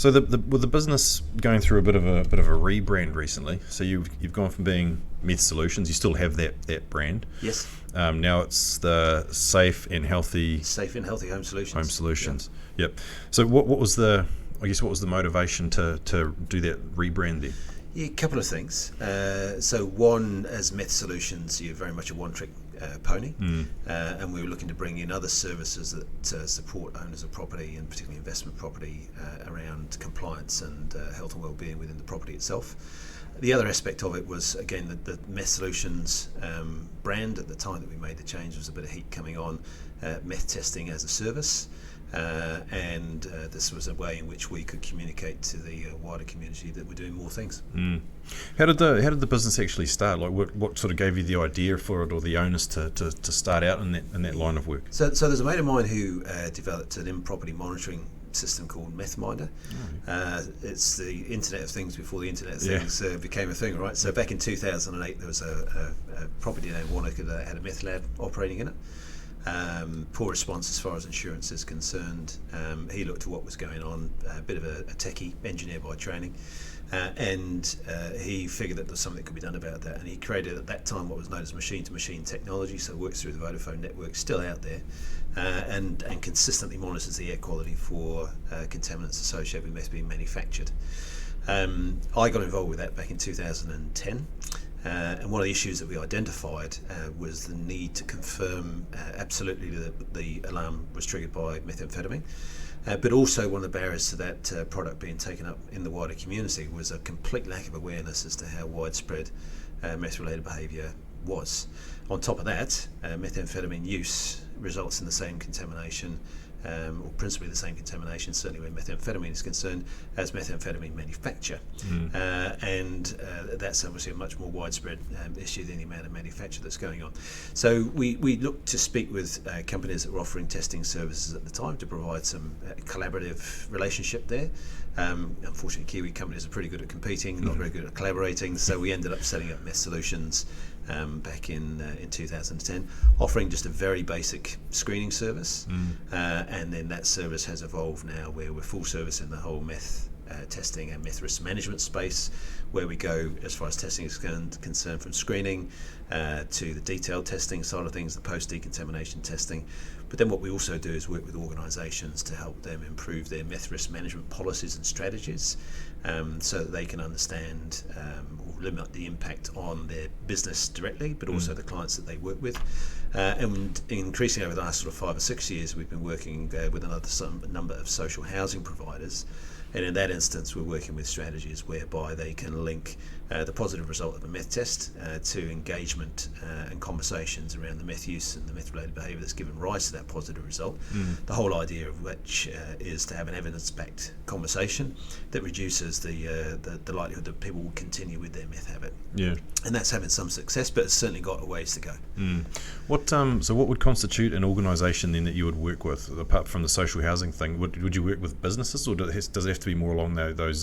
So with the business going through a bit of a rebrand recently, so you've gone from being MethSolutions, you still have that brand. Yes. Now it's the Safe and Healthy Home Solutions. Home Solutions. Yep. So what was the motivation to do that rebrand there? Yeah, a couple of things. So one, as MethSolutions, you're very much a one-trick pony, and we were looking to bring in other services that support owners of property, and particularly investment property, around compliance and health and well-being within the property itself. The other aspect of it was, again, the MethSolutions brand. At the time that we made the change, there was a bit of heat coming on meth testing as a service. And this was a way in which we could communicate to the wider community that we're doing more things. How did the business actually start? Like, what sort of gave you the idea for it, or the onus to start out in that line of work? So there's a mate of mine who developed an in-property monitoring system called MethMinder. It's the Internet of Things before the Internet of Things became a thing, right? So back in 2008, there was a property named Wanaka that had a meth lab operating in it. Poor response as far as insurance is concerned. He looked at what was going on, a bit of a techie engineer by training, and he figured that there was something that could be done about that, and he created at that time what was known as machine-to-machine technology, so it works through the Vodafone network, still out there, and consistently monitors the air quality for contaminants associated with meth being manufactured. I got involved with that back in 2010. And one of the issues that we identified was the need to confirm absolutely that the alarm was triggered by methamphetamine, but also one of the barriers to that product being taken up in the wider community was a complete lack of awareness as to how widespread meth-related behaviour was. On top of that, methamphetamine use results in the same contamination, or principally the same contamination, certainly when methamphetamine is concerned, as methamphetamine manufacture. And that's obviously a much more widespread issue than the amount of manufacture that's going on. So we looked to speak with companies that were offering testing services at the time to provide some collaborative relationship there. Unfortunately, Kiwi companies are pretty good at competing, not very good at collaborating, so we ended up setting up MethSolutions back in 2010, offering just a very basic screening service, and then that service has evolved now where we're full service in the whole meth testing and meth risk management space, where we go as far as testing is concerned from screening to the detailed testing side of things, the post-decontamination testing. But then what we also do is work with organisations to help them improve their meth risk management policies and strategies, so that they can understand or limit the impact on their business directly, but also the clients that they work with. And increasingly over the last sort of 5 or 6 years, we've been working with a number of social housing providers. And in that instance, we're working with strategies whereby they can link the positive result of a meth test to engagement and conversations around the meth use and the meth-related behaviour that's given rise to that positive result. The whole idea of which is to have an evidence-backed conversation that reduces the likelihood that people will continue with their meth habit. Yeah. And that's having some success, but it's certainly got a ways to go. So what would constitute an organisation then that you would work with, apart from the social housing thing? Would you work with businesses, or does it have to be more along those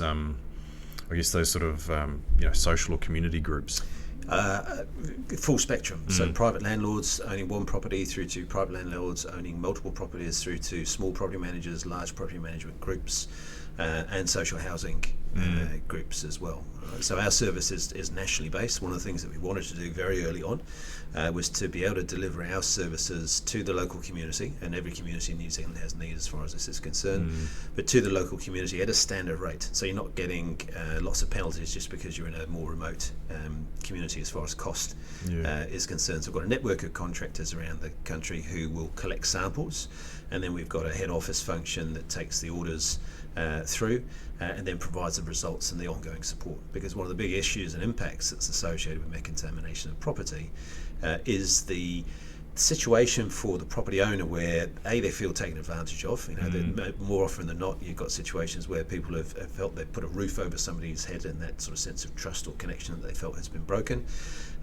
those sort of social or community groups? Full spectrum. So private landlords owning one property through to private landlords owning multiple properties through to small property managers, large property management groups, and social housing groups as well. So our service is nationally based. One of the things that we wanted to do very early on was to be able to deliver our services to the local community, and every community in New Zealand has needs as far as this is concerned, but to the local community at a standard rate. So you're not getting lots of penalties just because you're in a more remote community as far as cost is concerned. So we've got a network of contractors around the country who will collect samples, and then we've got a head office function that takes the orders through and then provides the results and the ongoing support. Because one of the big issues and impacts that's associated with meth contamination of property is the situation for the property owner where they feel taken advantage of. More often than not, you've got situations where people have felt they've put a roof over somebody's head, and that sort of sense of trust or connection that they felt has been broken.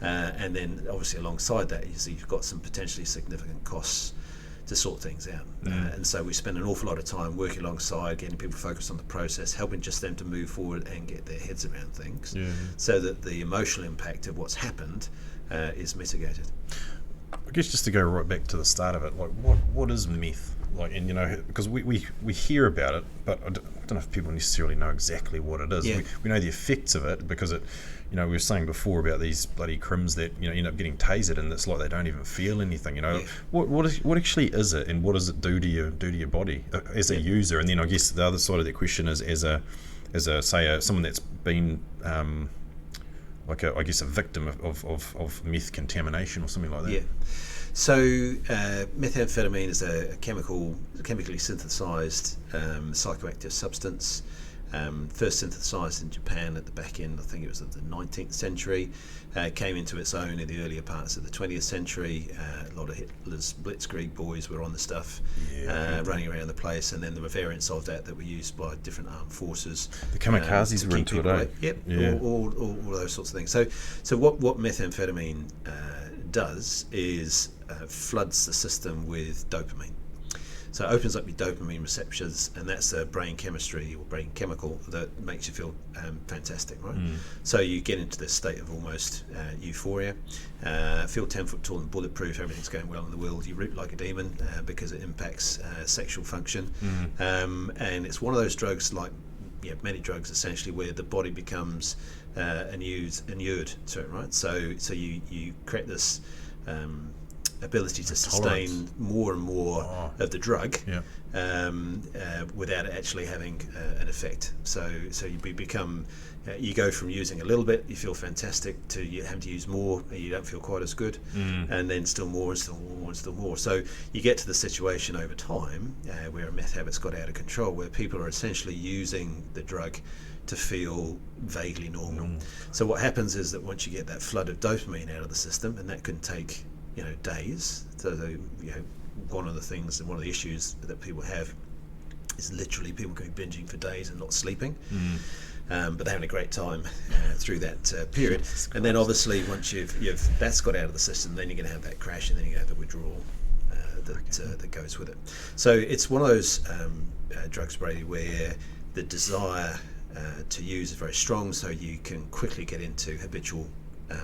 And then obviously alongside that, you've got some potentially significant costs to sort things out. And so we spend an awful lot of time working alongside, getting people focused on the process, helping just them to move forward and get their heads around things, so that the emotional impact of what's happened is mitigated. I guess just to go right back to the start of it, like what is meth? Like, and because we hear about it, but I don't know if people necessarily know exactly what it is. Yeah. We know the effects of it because it, we were saying before about these bloody crims that end up getting tasered, and it's like they don't even feel anything. Yeah. What actually is it, and what does it do to your body as a user? And then I guess the other side of the question is as a someone that's been a victim of meth contamination or something like that. Yeah. So methamphetamine is a chemically synthesized psychoactive substance. First synthesized in Japan at the back end, I think it was of the 19th century. Came into its own in the earlier parts of the 20th century. A lot of Hitler's blitzkrieg boys were on the stuff, running around the place, and then there were variants of that were used by different armed forces. The kamikazes were into it, eh? Yep, yeah. all those sorts of things. So what methamphetamine does is floods the system with dopamine. So it opens up your dopamine receptors, and that's a brain chemistry or brain chemical that makes you feel fantastic, right? So you get into this state of almost euphoria, feel 10 foot tall and bulletproof, everything's going well in the world, you root like a demon because it impacts sexual function. And it's one of those drugs, like many drugs essentially, where the body becomes inured to it, right? So you create this ability to sustain more and more of the drug without it actually having an effect. So you become you go from using a little bit, you feel fantastic, to you having to use more, you don't feel quite as good, and then still more and still more and still more. So you get to the situation over time where a meth habit's got out of control, where people are essentially using the drug to feel vaguely normal. So what happens is that once you get that flood of dopamine out of the system, and that can take days. So one of the things and one of the issues that people have is literally people going binging for days and not sleeping, but they're having a great time through that period. And then obviously once you've that's got out of the system, then you're going to have that crash, and then you're going to have the withdrawal that goes with it. So it's one of those drugs, Brady, where the desire to use is very strong, so you can quickly get into habitual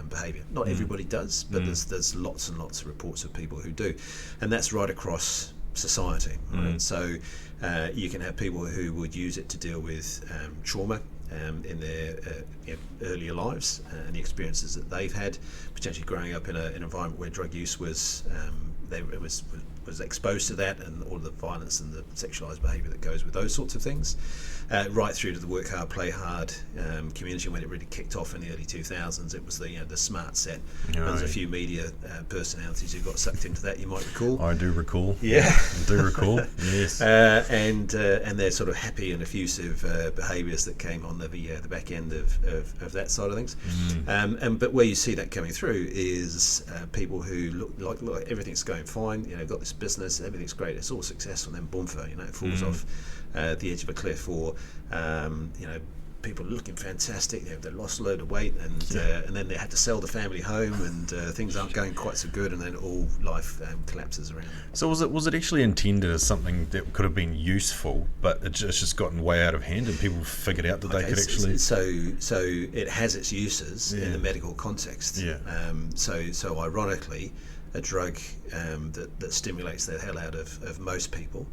behaviour. Not everybody does, but there's lots and lots of reports of people who do, and that's right across society. Right? So you can have people who would use it to deal with trauma in their earlier lives and the experiences that they've had, potentially growing up in an environment where drug use was exposed to that, and all of the violence and the sexualised behaviour that goes with those sorts of things, right through to the work hard, play hard community. When it really kicked off in the early 2000s, it was the smart set. There's a few media personalities who got sucked into that, you might recall. I do recall. Yeah. I do recall, yes. And their sort of happy and effusive behaviours that came on the back end of that side of things. But where you see that coming through is people who look like everything's going fine, got this business, everything's great, it's all successful, and then boom, it falls off the edge of a cliff, or people looking fantastic, they lost a load of weight, and then they had to sell the family home, and things aren't going quite so good, and then all life collapses around them. So was it actually intended as something that could have been useful, but it's just gotten way out of hand, and people figured out that they could actually... So it has its uses in the medical context. So ironically, a drug that stimulates the hell out of most people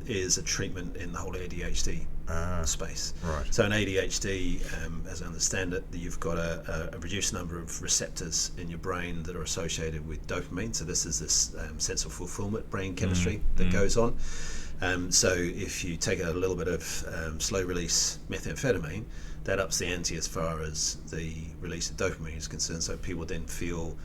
is a treatment in the whole ADHD space. Right. So in ADHD, as I understand it, you've got a reduced number of receptors in your brain that are associated with dopamine. So this is this sense of fulfillment brain chemistry that goes on. So if you take a little bit of slow release methamphetamine, that ups the ante as far as the release of dopamine is concerned. So people then feel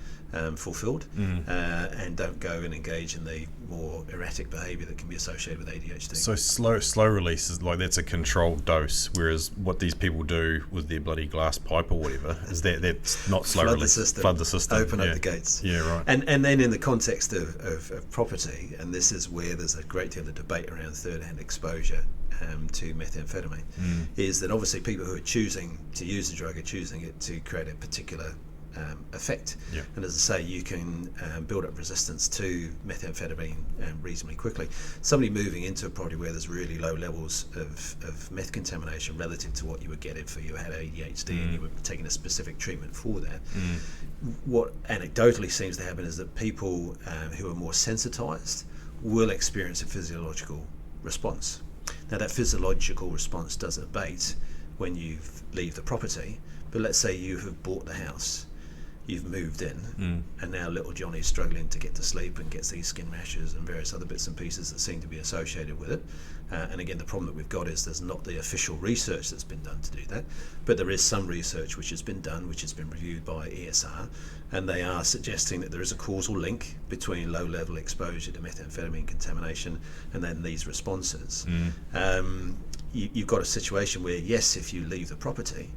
fulfilled and don't go and engage in the more erratic behaviour that can be associated with ADHD. So slow release is like, that's a controlled dose, whereas what these people do with their bloody glass pipe or whatever is that's not slow release. Flood the system. Open up the gates. Yeah, right. And then in the context of property, and this is where there's a great deal of debate around third-hand exposure to methamphetamine, is that obviously people who are choosing to use the drug are choosing it to create a particular effect. Yeah. And as I say, you can build up resistance to methamphetamine reasonably quickly. Somebody moving into a property where there's really low levels of meth contamination relative to what you would get if you had ADHD and you were taking a specific treatment for that, what anecdotally seems to happen is that people who are more sensitized will experience a physiological response. Now, that physiological response does abate when you leave the property, but let's say you have bought the house, you've moved in, and now little Johnny's struggling to get to sleep and gets these skin rashes and various other bits and pieces that seem to be associated with it. And again, the problem that we've got is there's not the official research that's been done to do that, but there is some research which has been done, which has been reviewed by ESR, and they are suggesting that there is a causal link between low-level exposure to methamphetamine contamination and then these responses. You've got a situation where, yes, if you leave the property,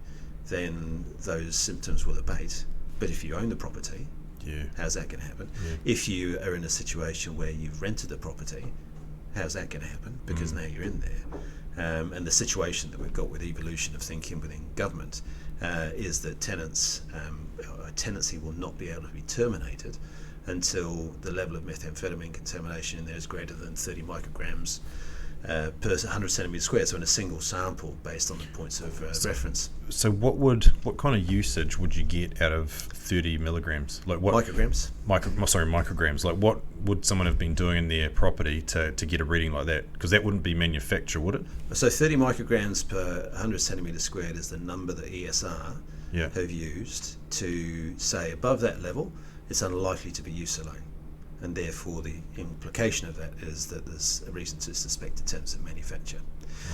then those symptoms will abate. But if you own the property, how's that going to happen? If you are in a situation where you've rented the property, how's that going to happen? Because now you're in there. And the situation that we've got with evolution of thinking within government is that tenants, a tenancy will not be able to be terminated until the level of methamphetamine contamination in there is greater than 30 micrograms per 100 centimetres square, so in a single sample based on the points of reference. So what kind of usage would you get out of 30 milligrams? Like what Micrograms. Micrograms. Like what would someone have been doing in their property to get a reading like that? Because that wouldn't be manufacture, would it? So 30 micrograms per 100 centimetres squared is the number that ESR have used to say above that level it's unlikely to be use alone. And therefore the implication of that is that there's a reason to suspect attempts at manufacture.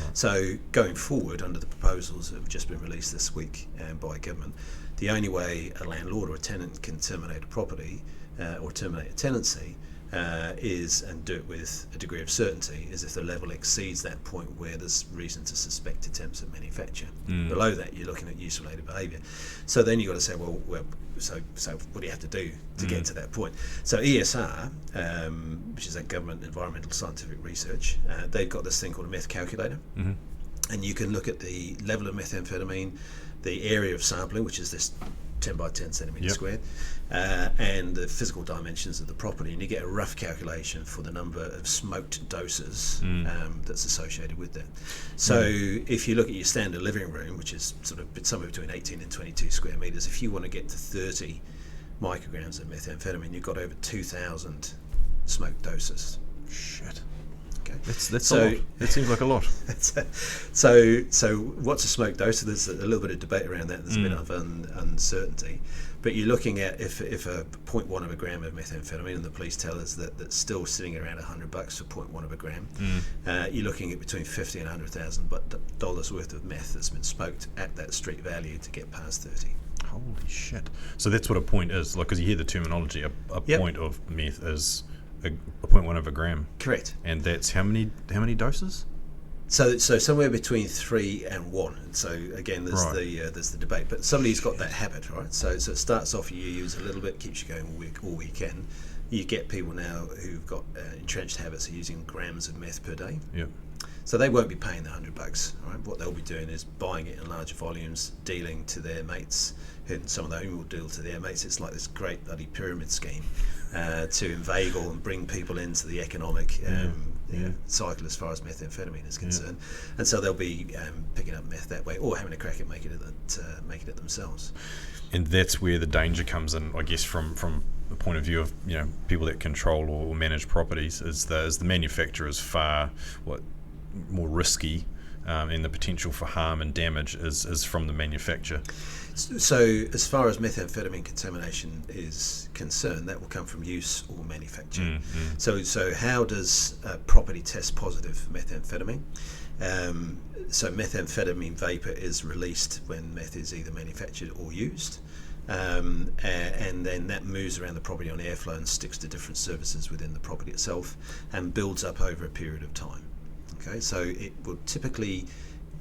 Right. So going forward, under the proposals that have just been released this week by government, the only way a landlord or a tenant can terminate a property or terminate a tenancy is, and do it with a degree of certainty, is if the level exceeds that point where there's reason to suspect attempts at manufacture. Below that, you're looking at use-related behaviour. So then you've got to say, well, so what do you have to do to get to that point? So ESR, which is that government environmental scientific research, they've got this thing called a meth calculator, and you can look at the level of methamphetamine, the area of sampling, which is this 10 by 10 centimetres squared, and the physical dimensions of the property, and you get a rough calculation for the number of smoked doses that's associated with that. So if you look at your standard living room, which is sort of somewhere between 18 and 22 square metres, if you want to get to 30 micrograms of methamphetamine, you've got over 2,000 smoked doses. Shit. Okay. That's a lot. That seems like a lot. So what's a smoke dose? So there's a little bit of debate around that. There's a bit of uncertainty. But you're looking at if a 0.1 of a gram of methamphetamine, and the police tell us that that's still sitting around $100 for 0.1 of a gram. You're looking at between $50,000 and $100,000 worth of meth that's been smoked at that street value to get past 30. Holy shit! So that's what a point is. Like, because you hear the terminology, a point of meth is a 0.1 of a gram. Correct. And that's how many doses? So somewhere between 3 and 1. And so again, there's the debate. But somebody's got that habit, right? So it starts off, you use a little bit, keeps you going all weekend. You get people now who've got entrenched habits of using grams of meth per day. Yep. So they won't be paying the $100. Right? What they'll be doing is buying it in larger volumes, dealing to their mates, and some of them will deal to their mates. It's like this great bloody pyramid scheme to inveigle and bring people into the economic cycle as far as methamphetamine is concerned. And so they'll be picking up meth that way, or having a crack at making it themselves. And that's where the danger comes in, I guess, from the point of view of people that control or manage properties, is the manufacturer is far more risky, and the potential for harm and damage is from the manufacturer. So as far as methamphetamine contamination is concerned, that will come from use or manufacture. So how does a property test positive for methamphetamine? So methamphetamine vapor is released when meth is either manufactured or used, and then that moves around the property on airflow and sticks to different surfaces within the property itself and builds up over a period of time. Okay, so it will typically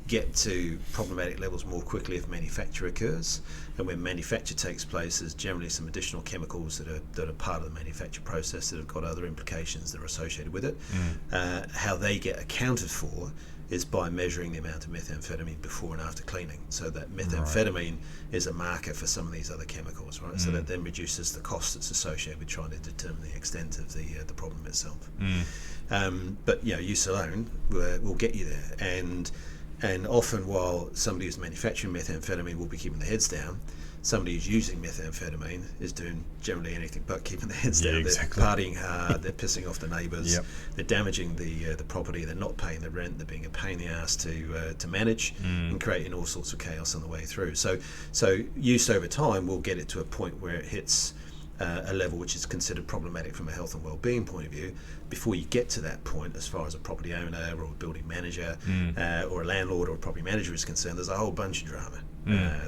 get to problematic levels more quickly if manufacture occurs. And when manufacture takes place, there's generally some additional chemicals that are part of the manufacture process that have got other implications that are associated with it. How they get accounted for is by measuring the amount of methamphetamine before and after cleaning. So that methamphetamine is a marker for some of these other chemicals, right? So that then reduces the cost that's associated with trying to determine the extent of the problem itself. But use alone will get you there. And often, while somebody who's manufacturing methamphetamine will be keeping their heads down, somebody who's using methamphetamine is doing generally anything but keeping their heads down. Exactly. They're partying hard, they're pissing off the neighbours, they're damaging the property, they're not paying the rent, they're being a pain in the ass to manage and creating all sorts of chaos on the way through. So use over time will get it to a point where it hits a level which is considered problematic from a health and well-being point of view. Before you get to that point, as far as a property owner or a building manager or a landlord or a property manager is concerned, there's a whole bunch of drama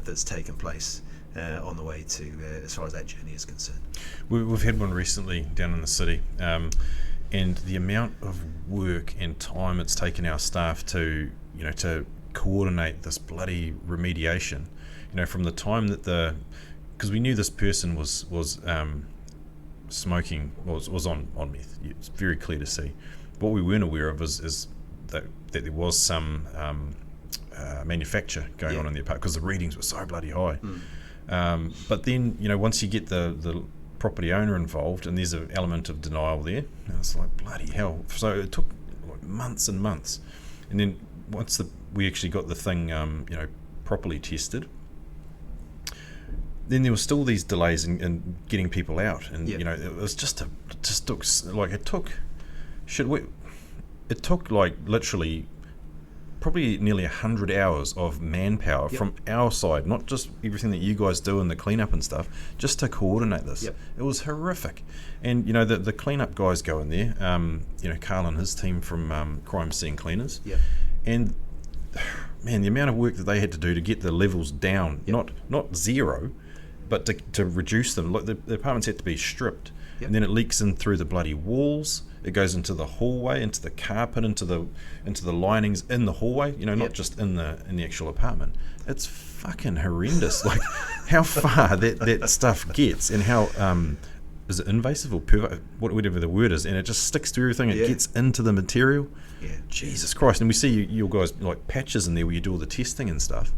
that's taken place on the way to as far as that journey is concerned. We've had one recently down in the city, and the amount of work and time it's taken our staff to coordinate this bloody remediation, from the time that because we knew this person was smoking, was on meth. It's very clear to see. What we weren't aware of is that there was some manufacture going on in the apartment, because the readings were so bloody high. But then, once you get the property owner involved, and there's an element of denial there, and it's like, bloody hell. So it took like months and months. And then once we actually got the thing, properly tested, then there was still these delays in getting people out, and it was it took like literally probably nearly 100 hours of manpower from our side, not just everything that you guys do and the cleanup and stuff, just to coordinate this. It was horrific. And the cleanup guys go in there, Carl and his team from crime scene cleaners, and man, the amount of work that they had to do to get the levels down, not zero, but to reduce them. Like the apartments had to be stripped, and then it leaks in through the bloody walls. It goes into the hallway, into the carpet, into the linings in the hallway. Not just in the actual apartment. It's fucking horrendous. Like how far that stuff gets, and how is it invasive or whatever the word is, and it just sticks to everything. It gets into the material. Jesus Christ! And we see you guys like patches in there where you do all the testing and stuff.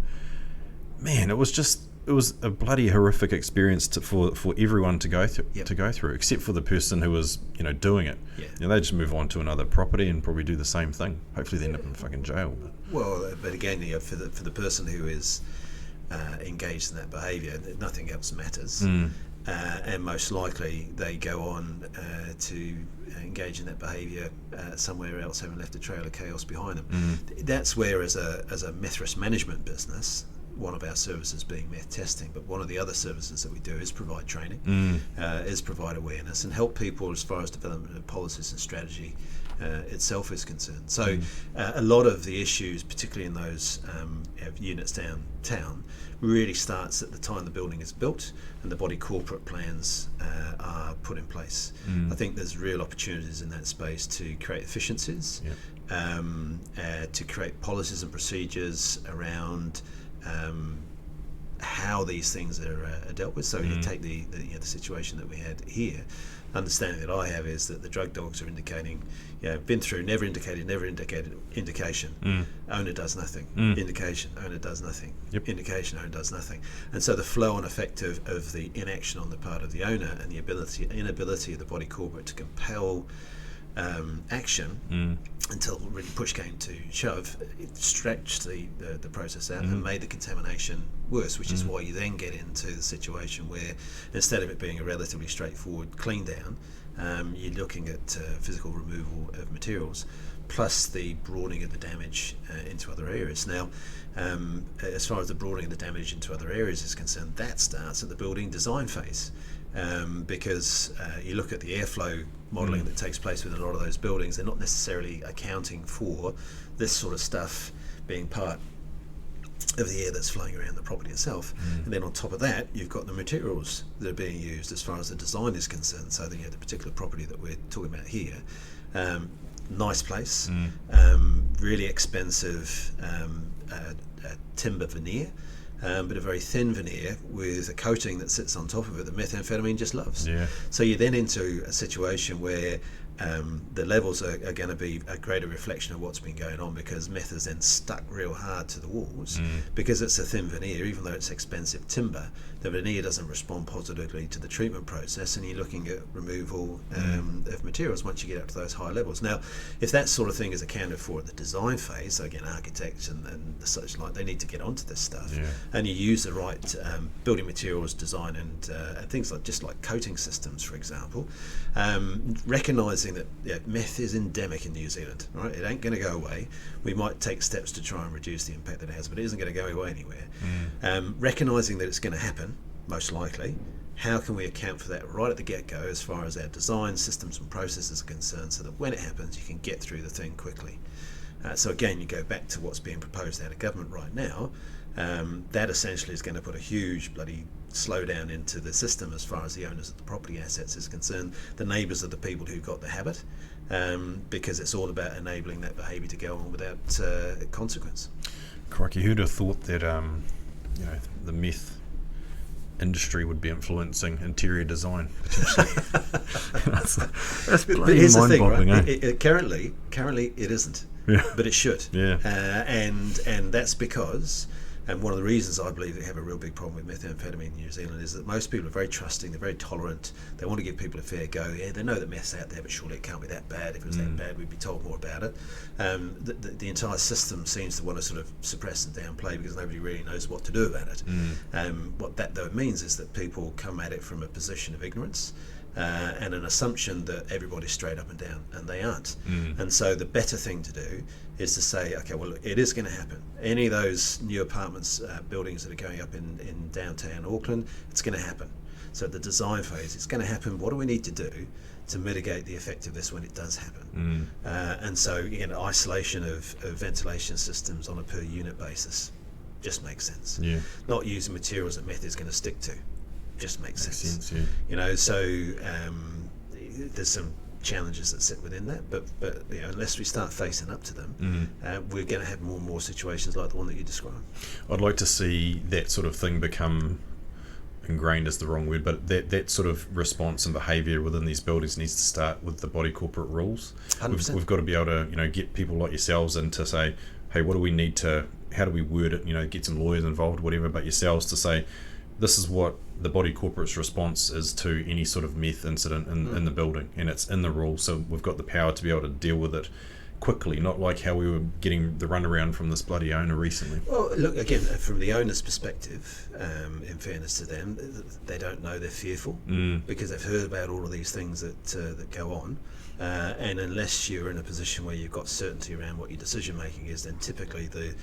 Man, it was a bloody horrific experience for everyone to go through, except for the person who was doing it. They just move on to another property and probably do the same thing. Hopefully they end up in fucking jail. But again, for the person who is engaged in that behaviour, nothing else matters. And most likely they go on to engage in that behaviour somewhere else, having left a trail of chaos behind them. That's where, as a meth risk management business, one of our services being meth testing, but one of the other services that we do is provide training, is provide awareness and help people as far as development of policies and strategy itself is concerned. So a lot of the issues, particularly in those units downtown, really starts at the time the building is built and the body corporate plans are put in place. I think there's real opportunities in that space to create efficiencies, to create policies and procedures around how these things are dealt with. So you take the situation that we had here. Understanding that I have is that the drug dogs are indicating, been through, never indicated, indication, owner does nothing, indication, owner does nothing, indication, owner does nothing. And so the flow and effect of the inaction on the part of the owner and the inability of the body corporate to compel action until really push came to shove, it stretched the process out and made the contamination worse, which is why you then get into the situation where instead of it being a relatively straightforward clean down, you're looking at physical removal of materials plus the broadening of the damage into other areas. Now, as far as the broadening of the damage into other areas is concerned, that starts at the building design phase. Because you look at the airflow modelling that takes place within a lot of those buildings, they're not necessarily accounting for this sort of stuff being part of the air that's flowing around the property itself. And then on top of that, you've got the materials that are being used as far as the design is concerned. So the particular property that we're talking about here, nice place, really expensive timber veneer, but a very thin veneer with a coating that sits on top of it that methamphetamine just loves. Yeah. So you're then into a situation where the levels are going to be a greater reflection of what's been going on, because meth is then stuck real hard to the walls because it's a thin veneer. Even though it's expensive timber, the veneer doesn't respond positively to the treatment process, and you're looking at removal of materials once you get up to those high levels. Now, if that sort of thing is accounted for at the design phase, so again, architects and the such like, they need to get onto this stuff, and you use the right building materials design and things like just like coating systems, for example, recognising that meth is endemic in New Zealand, right? It ain't going to go away. We might take steps to try and reduce the impact that it has, but it isn't going to go away anywhere. Recognising that it's going to happen, most likely, how can we account for that right at the get-go as far as our design systems and processes are concerned, so that when it happens you can get through the thing quickly. So again, you go back to what's being proposed out of government right now. That essentially is going to put a huge bloody slowdown into the system as far as the owners of the property assets is concerned, the neighbours of the people who got the habit, because it's all about enabling that behaviour to go on without consequence. Crikey, who'd have thought that the meth industry would be influencing interior design potentially? that's bloody mind-boggling. Right? Currently it isn't, but it should. And that's because, and one of the reasons I believe they have a real big problem with methamphetamine in New Zealand is that most people are very trusting, they're very tolerant, they want to give people a fair go. Yeah, they know that meth's out there, but surely it can't be that bad. If it was that bad, we'd be told more about it. The entire system seems to want to sort of suppress and downplay because nobody really knows what to do about it. What that though means is that people come at it from a position of ignorance, and an assumption that everybody's straight up and down, and they aren't. And so the better thing to do is to say, okay, well, it is going to happen. Any of those new apartments, buildings that are going up in downtown Auckland, it's going to happen. So at the design phase, it's going to happen. What do we need to do to mitigate the effect of this when it does happen? And so, again, isolation of ventilation systems on a per unit basis just makes sense. Not using materials that meth is going to stick to just makes sense. So there's some challenges that sit within that, but unless we start facing up to them, we're going to have more and more situations like the one that you described. I'd like to see that sort of thing become ingrained is the wrong word, but that sort of response and behaviour within these buildings needs to start with the body corporate rules. 100%. We've got to be able to get people like yourselves in to say, hey, what do we need to, how do we word it, get some lawyers involved, whatever, but yourselves to say, this is what the body corporate's response is to any sort of meth incident in the building, and it's in the rules, so we've got the power to be able to deal with it quickly, not like how we were getting the runaround from this bloody owner recently. Well, look, again, from the owner's perspective, in fairness to them, they don't know, they're fearful because they've heard about all of these things that go on, and unless you're in a position where you've got certainty around what your decision making is, then typically the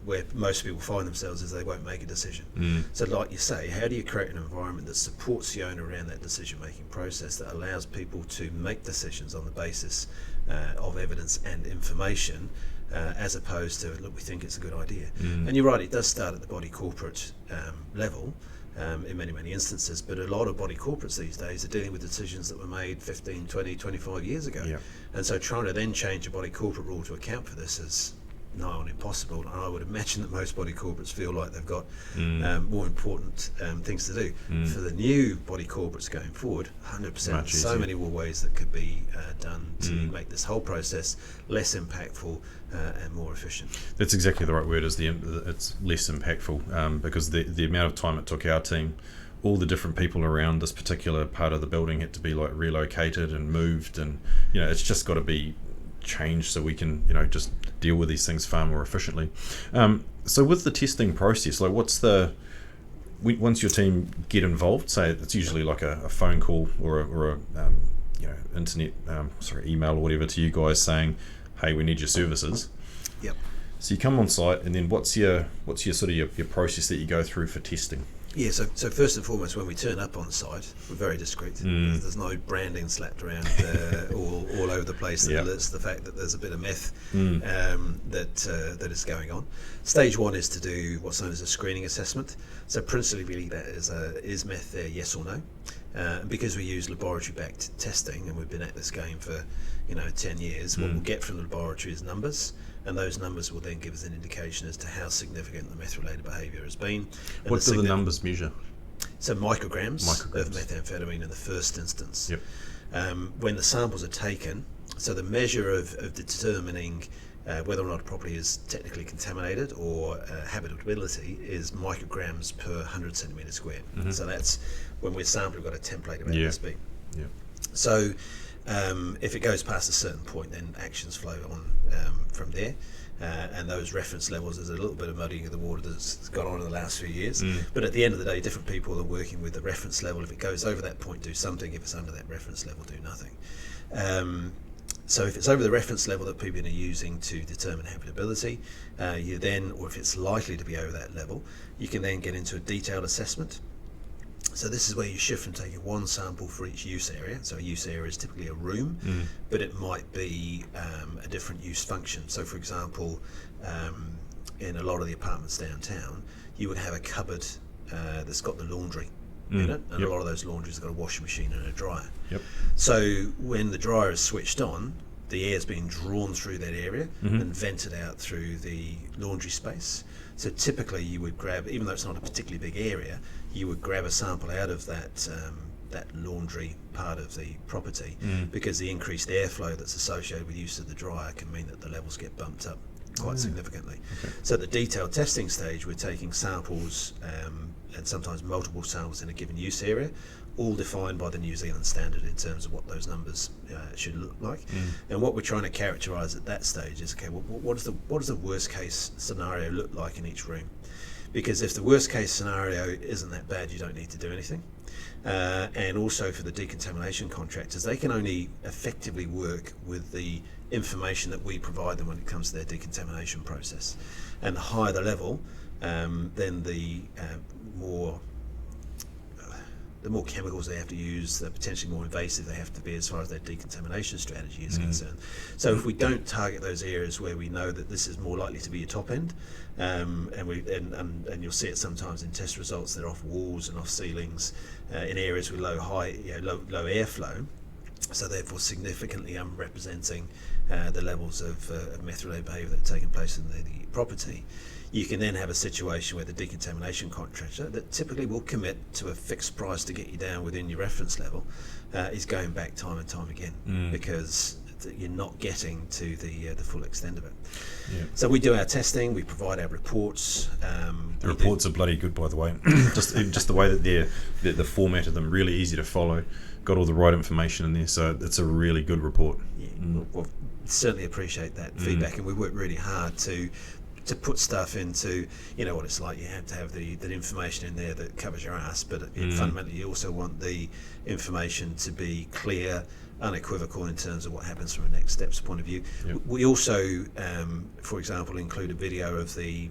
where most people find themselves is they won't make a decision. So like you say, how do you create an environment that supports the owner around that decision making process, that allows people to make decisions on the basis of evidence and information, as opposed to, look, we think it's a good idea. And you're right, it does start at the body corporate level in many instances, but a lot of body corporates these days are dealing with decisions that were made 15, 20, 25 years ago. And so trying to then change a body corporate rule to account for this is nigh on impossible, and I would imagine that most body corporates feel like they've got more important things to do. For the new body corporates going forward, 100%, so many more ways that could be done to make this whole process less impactful and more efficient. That's exactly the right word, is it's less impactful, because the amount of time it took our team, all the different people around this particular part of the building had to be like relocated and moved, and it's just got to be changed so we can just deal with these things far more efficiently. So with the testing process, like what's once your team get involved, say it's usually like a phone call or a internet email or whatever to you guys saying, hey, we need your services. So you come on site, and then what's your sort of your process that you go through for testing? So first and foremost, when we turn up on site, we're very discreet. There's no branding slapped around all over the place that alerts the fact that there's a bit of meth that is going on. Stage one is to do what's known as a screening assessment. So principally, really, that is meth there, yes or no? Because we use laboratory-backed testing, and we've been at this game for 10 years, what we'll get from the laboratory is numbers, and those numbers will then give us an indication as to how significant the meth-related behaviour has been. And what do the numbers measure? So micrograms of methamphetamine in the first instance. Yep. When the samples are taken, so the measure of determining whether or not a property is technically contaminated or habitability is micrograms per 100 centimetres squared. So that's when we're sampling, we've got a template about this big. Yeah. So if it goes past a certain point, then actions flow on from there. And those reference levels, there's a little bit of muddying of the water that's gone on in the last few years. But at the end of the day, different people are working with the reference level. If it goes over that point, do something. If it's under that reference level, do nothing. So if it's over the reference level that people are using to determine habitability, you then, or if it's likely to be over that level, you can then get into a detailed assessment. So this is where you shift from taking one sample for each use area. So a use area is typically a room, but it might be a different use function. So for example, in a lot of the apartments downtown, you would have a cupboard that's got the laundry in it, and a lot of those laundries have got a washing machine and a dryer. So when the dryer is switched on, the air is being drawn through that area and vented out through the laundry space. So typically you would grab, even though it's not a particularly big area, you would grab a sample out of that laundry part of the property, because the increased airflow that's associated with use of the dryer can mean that the levels get bumped up quite significantly. So at the detailed testing stage, we're taking samples and sometimes multiple samples in a given use area, all defined by the New Zealand standard in terms of what those numbers should look like. And what we're trying to characterise at that stage is, okay, well, what does the worst case scenario look like in each room? Because if the worst case scenario isn't that bad, you don't need to do anything. And also for the decontamination contractors, they can only effectively work with the information that we provide them when it comes to their decontamination process. And the higher the level, then the more chemicals they have to use, the potentially more invasive they have to be as far as their decontamination strategy is concerned. So if we don't target those areas where we know that this is more likely to be a top end, and you'll see it sometimes in test results, they're off walls and off ceilings in areas with low airflow, so therefore significantly unrepresenting the levels of meth-related behaviour that are taking place in the property. You can then have a situation where the decontamination contractor, that typically will commit to a fixed price to get you down within your reference level, is going back time and time again, because you're not getting to the full extent of it. So we do our testing, we provide our reports. The reports are bloody good, by the way. just the way that the format of them, really easy to follow, got all the right information in there, so it's a really good report. Well, certainly appreciate that feedback, and we work really hard to put stuff into, what it's like. You have to have the information in there that covers your ass, but fundamentally you also want the information to be clear, unequivocal in terms of what happens from a next steps point of view. We also, for example, include a video of the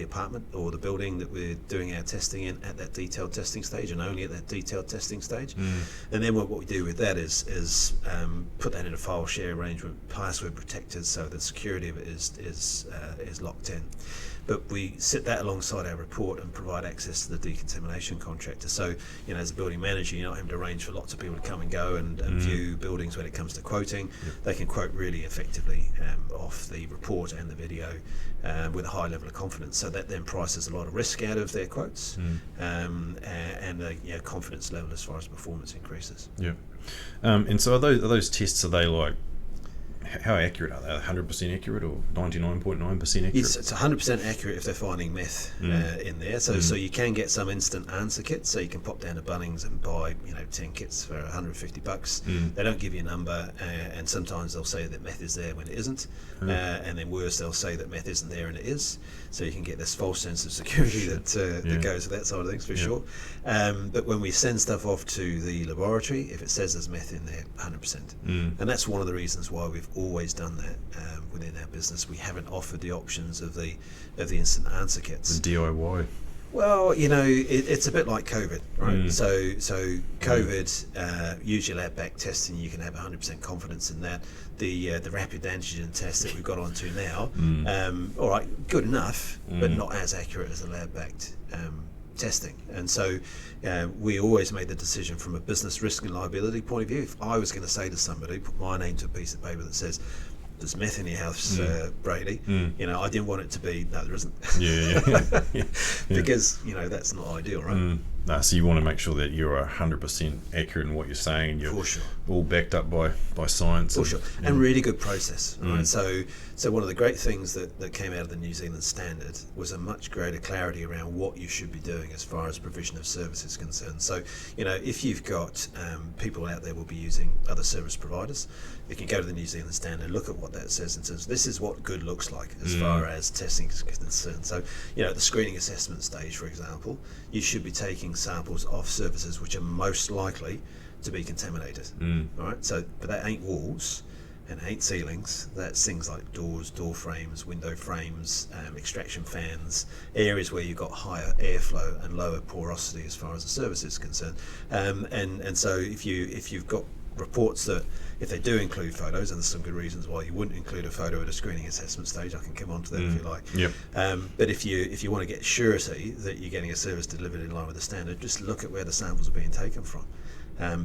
apartment or the building that we're doing our testing in at that detailed testing stage, and only at that detailed testing stage. And then what we do with that is put that in a file share arrangement, password protected, so the security of it is locked in. But we sit that alongside our report and provide access to the decontamination contractor. So, as a building manager, you're not having to arrange for lots of people to come and go and view buildings when it comes to quoting. They can quote really effectively off the report and the video with a high level of confidence. So that then prices a lot of risk out of their quotes, and the confidence level as far as performance increases. And so are those tests, are they like, how accurate are they? 100% accurate or 99.9% accurate? It's 100% accurate if they're finding meth in there. So you can get some instant answer kits. So you can pop down to Bunnings and buy 10 kits for $150. They don't give you a number, and sometimes they'll say that meth is there when it isn't, and then worse, they'll say that meth isn't there and it is. So you can get this false sense of security that goes with that side of things for sure. But when we send stuff off to the laboratory, if it says there's meth in there, 100%. And that's one of the reasons why we've always done that within our business. We haven't offered the options of the instant answer kits. The DIY. Well, it's a bit like COVID, right? So COVID, usually lab-back testing, you can have 100% confidence in that. The rapid antigen test that we've got onto now, all right, good enough, but not as accurate as the lab-backed testing. And so we always made the decision from a business risk and liability point of view. If I was going to say to somebody, put my name to a piece of paper that says, there's meth in your house, Brady, I didn't want it to be, no, there isn't. Yeah. Because, that's not ideal, right? No, so you want to make sure that you're 100% accurate in what you're saying. You're For sure. all backed up by science. For sure. And really good process. Right? So one of the great things that came out of the New Zealand standard was a much greater clarity around what you should be doing as far as provision of service is concerned. So, if you've got people out there will be using other service providers, you can go to the New Zealand standard, look at what that says and says, this is what good looks like as far as testing is concerned. So, at the screening assessment stage, for example, you should be taking samples of surfaces which are most likely to be contaminated. All right. So, but that ain't walls and ain't ceilings. That's things like doors, door frames, window frames, extraction fans, areas where you've got higher airflow and lower porosity as far as the service is concerned. And so if you've got reports that, if they do include photos, and there's some good reasons why you wouldn't include a photo at a screening assessment stage, I can come on to that if you like. Yep. But if you want to get surety that you're getting a service delivered in line with the standard, just look at where the samples are being taken from.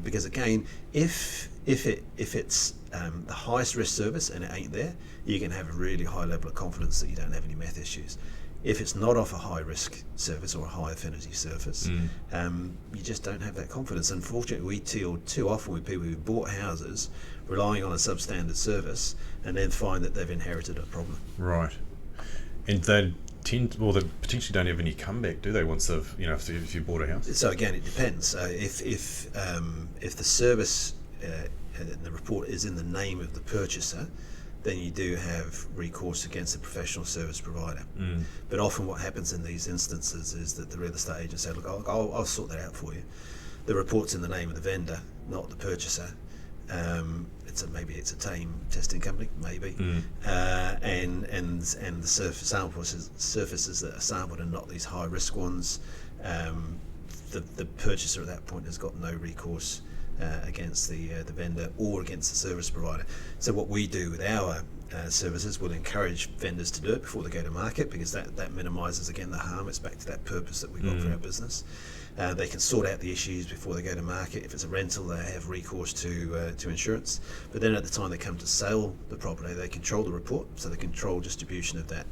Because again, if it's the highest risk service and it ain't there, you can have a really high level of confidence that you don't have any meth issues. If it's not off a high risk surface or a high affinity surface, you just don't have that confidence. Unfortunately, we deal too often with people who bought houses relying on a substandard service and then find that they've inherited a problem. Right. And they potentially don't have any comeback, do they? Once they've, if you bought a house. So again, it depends. If the service and the report is in the name of the purchaser, then you do have recourse against the professional service provider. But often what happens in these instances is that the real estate agent says, look, I'll sort that out for you. The report's in the name of the vendor, not the purchaser. Maybe it's a tame testing company, maybe. And the surfaces that are sampled are not these high risk ones. The purchaser at that point has got no recourse against the vendor or against the service provider. So what we do with our services, we'll encourage vendors to do it before they go to market, because that minimises again the harm. It's back to that purpose that we've got for our business. They can sort out the issues before they go to market. If it's a rental, they have recourse to insurance. But then at the time they come to sell the property, they control the report, so they control distribution of that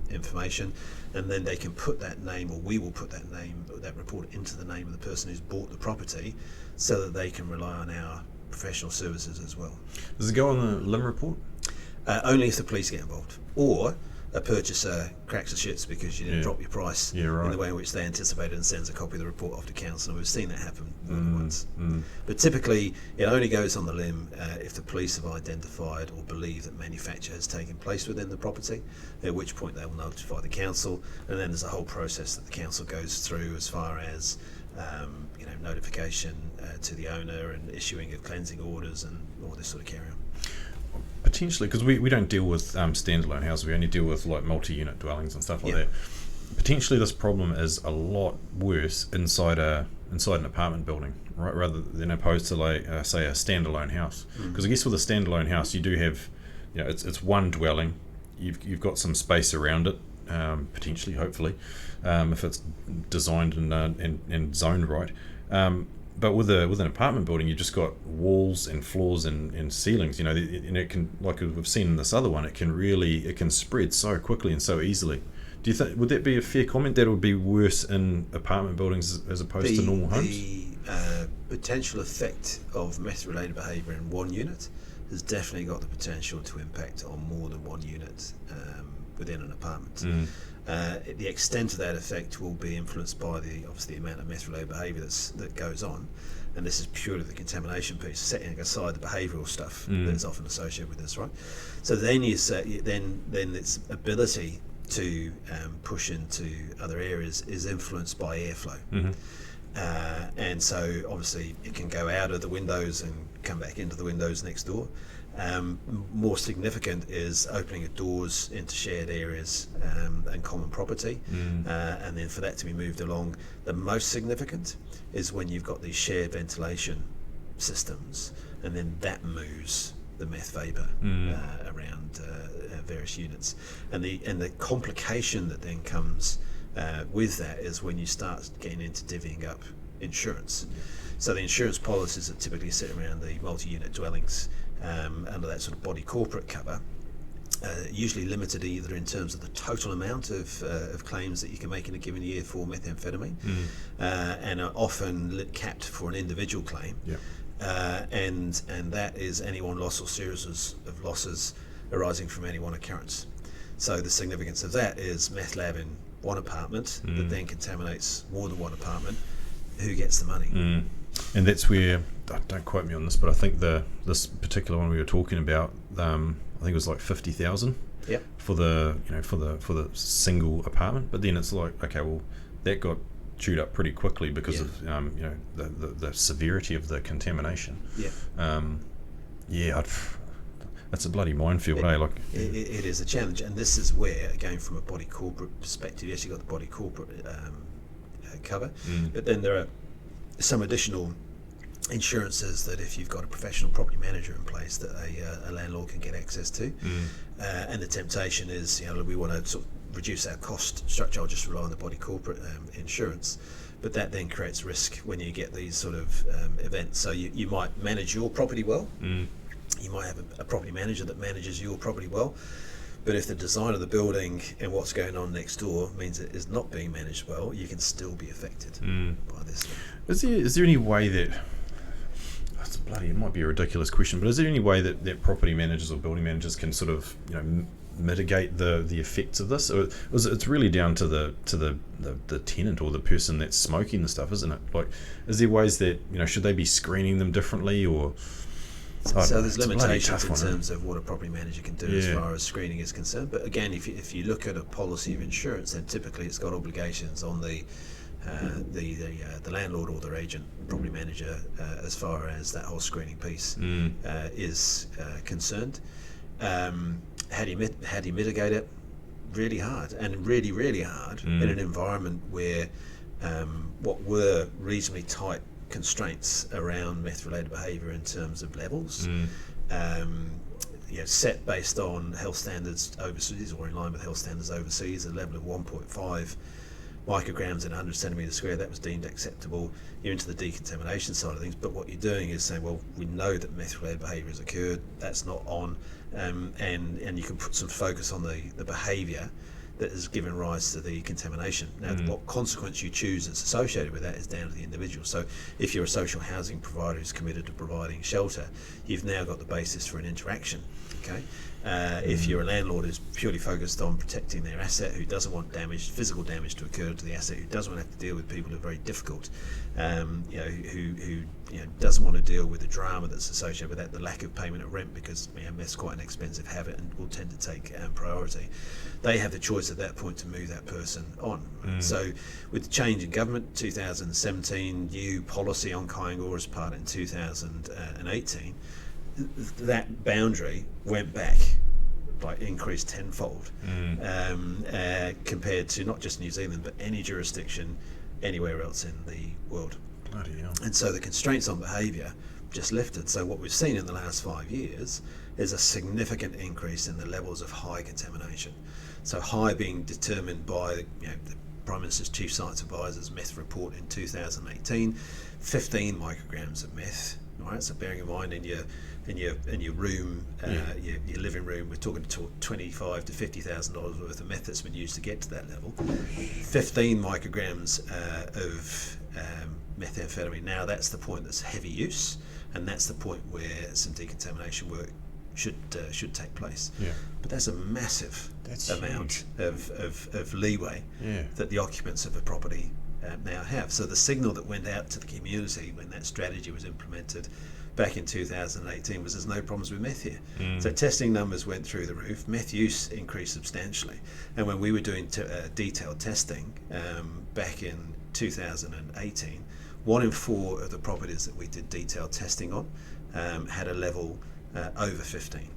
information, and then they can put that name, or we will put that name, that report into the name of the person who's bought the property, so that they can rely on our professional services as well. Does it go on the LIM report? Only if the police get involved, or a purchaser cracks the shits because you didn't drop your price in the way in which they anticipated and sends a copy of the report off to council. And we've seen that happen more than once. But typically it only goes on the LIM if the police have identified or believe that manufacture has taken place within the property, at which point they will notify the council, and then there's a whole process that the council goes through as far as notification to the owner and issuing of cleansing orders and all this sort of carry on. Potentially, because we don't deal with standalone houses, we only deal with like multi-unit dwellings and stuff like that. Potentially this problem is a lot worse inside an apartment building, right, rather than opposed to like say a standalone house. Because I guess with a standalone house you do have, it's one dwelling, you've got some space around it, potentially, hopefully, if it's designed and zoned right. But with an apartment building, you've just got walls and floors and ceilings, and it can, like we've seen in this other one, it can spread so quickly and so easily. Do you think, would that be a fair comment, that it would be worse in apartment buildings as opposed to normal homes? The potential effect of meth-related behaviour in one unit has definitely got the potential to impact on more than one unit within an apartment. The extent of that effect will be influenced by the amount of meth-related behaviour that goes on, and this is purely the contamination piece, setting aside the behavioural stuff that's often associated with this, right? So then then its ability to push into other areas is influenced by airflow. And so obviously it can go out of the windows and come back into the windows next door. More significant is opening of doors into shared areas and common property, and then for that to be moved along. The most significant is when you've got these shared ventilation systems, and then that moves the meth vapour around various units, and the complication that then comes with that is when you start getting into divvying up insurance. So the insurance policies that typically sit around the multi-unit dwellings under that sort of body corporate cover, usually limited either in terms of the total amount of claims that you can make in a given year for methamphetamine, and are often capped for an individual claim. And that is any one loss or series of losses arising from any one occurrence. So the significance of that is meth lab in one apartment that then contaminates more than one apartment. Who gets the money? And that's where, don't quote me on this, but I think this particular one we were talking about, I think it was like 50,000 for the for the single apartment. But then it's like, okay, well, that got chewed up pretty quickly because of the severity of the contamination. That's a bloody minefield, Like it is a challenge, and this is where, again, from a body corporate perspective, yes, you've got the body corporate cover, but then there are some additional insurances that if you've got a professional property manager in place that a landlord can get access to, and the temptation is, we want to sort of reduce our cost structure, I'll just rely on the body corporate insurance, but that then creates risk when you get these sort of events. So you might manage your property well, you might have a property manager that manages your property well, but if the design of the building and what's going on next door means it is not being managed well, you can still be affected by this. Is there any way that, it might be a ridiculous question, but is there any way that property managers or building managers can sort of mitigate the effects of this? Or it's really down to the tenant or the person that's smoking the stuff, isn't it? Like, is there ways that, should they be screening them differently, or? So there's limitations in terms of what a property manager can do as far as screening is concerned. But again, if you look at a policy of insurance, then typically it's got obligations on the landlord or their agent, property manager, as far as that whole screening piece is concerned. How do you mitigate it? Really hard, and really, really hard in an environment where what were reasonably tight constraints around meth-related behaviour in terms of levels, set based on health standards overseas or in line with health standards overseas, a level of 1.5 micrograms in 100 centimetres square, that was deemed acceptable. You're into the decontamination side of things, but what you're doing is saying, well, we know that meth-related behaviour has occurred, that's not on, and you can put some focus on the behaviour that has given rise to the contamination. Now, what consequence you choose that's associated with that is down to the individual. So if you're a social housing provider who's committed to providing shelter, you've now got the basis for an interaction. Okay. If you're a landlord who's purely focused on protecting their asset, who doesn't want physical damage to occur to the asset, who doesn't want to have to deal with people who are very difficult, who doesn't want to deal with the drama that's associated with that, the lack of payment of rent, because meth's quite an expensive habit and will tend to take priority. They have the choice at that point to move that person on. So with the change in government, 2017, new policy on Kaingora's part in 2018, that boundary went back, like increased tenfold, compared to not just New Zealand but any jurisdiction anywhere else in the world. Bloody hell. And so the constraints on behaviour just lifted. So what we've seen in the last 5 years is a significant increase in the levels of high contamination. So high being determined by the Prime Minister's Chief Science Advisor's meth report in 2018, 15 micrograms of meth. All right, so bearing in mind in your room, your living room, we're talking to $25,000 to $50,000 worth of meth that's been used to get to that level. 15 micrograms of methamphetamine. Now that's the point that's heavy use, and that's the point where some decontamination work should take place. But that's a massive amount of leeway that the occupants of a property now have. So the signal that went out to the community when that strategy was implemented back in 2018 was there's no problems with meth here. So testing numbers went through the roof, meth use increased substantially, and when we were doing detailed testing back in 2018, 1 in 4 of the properties that we did detailed testing on had a level over 15,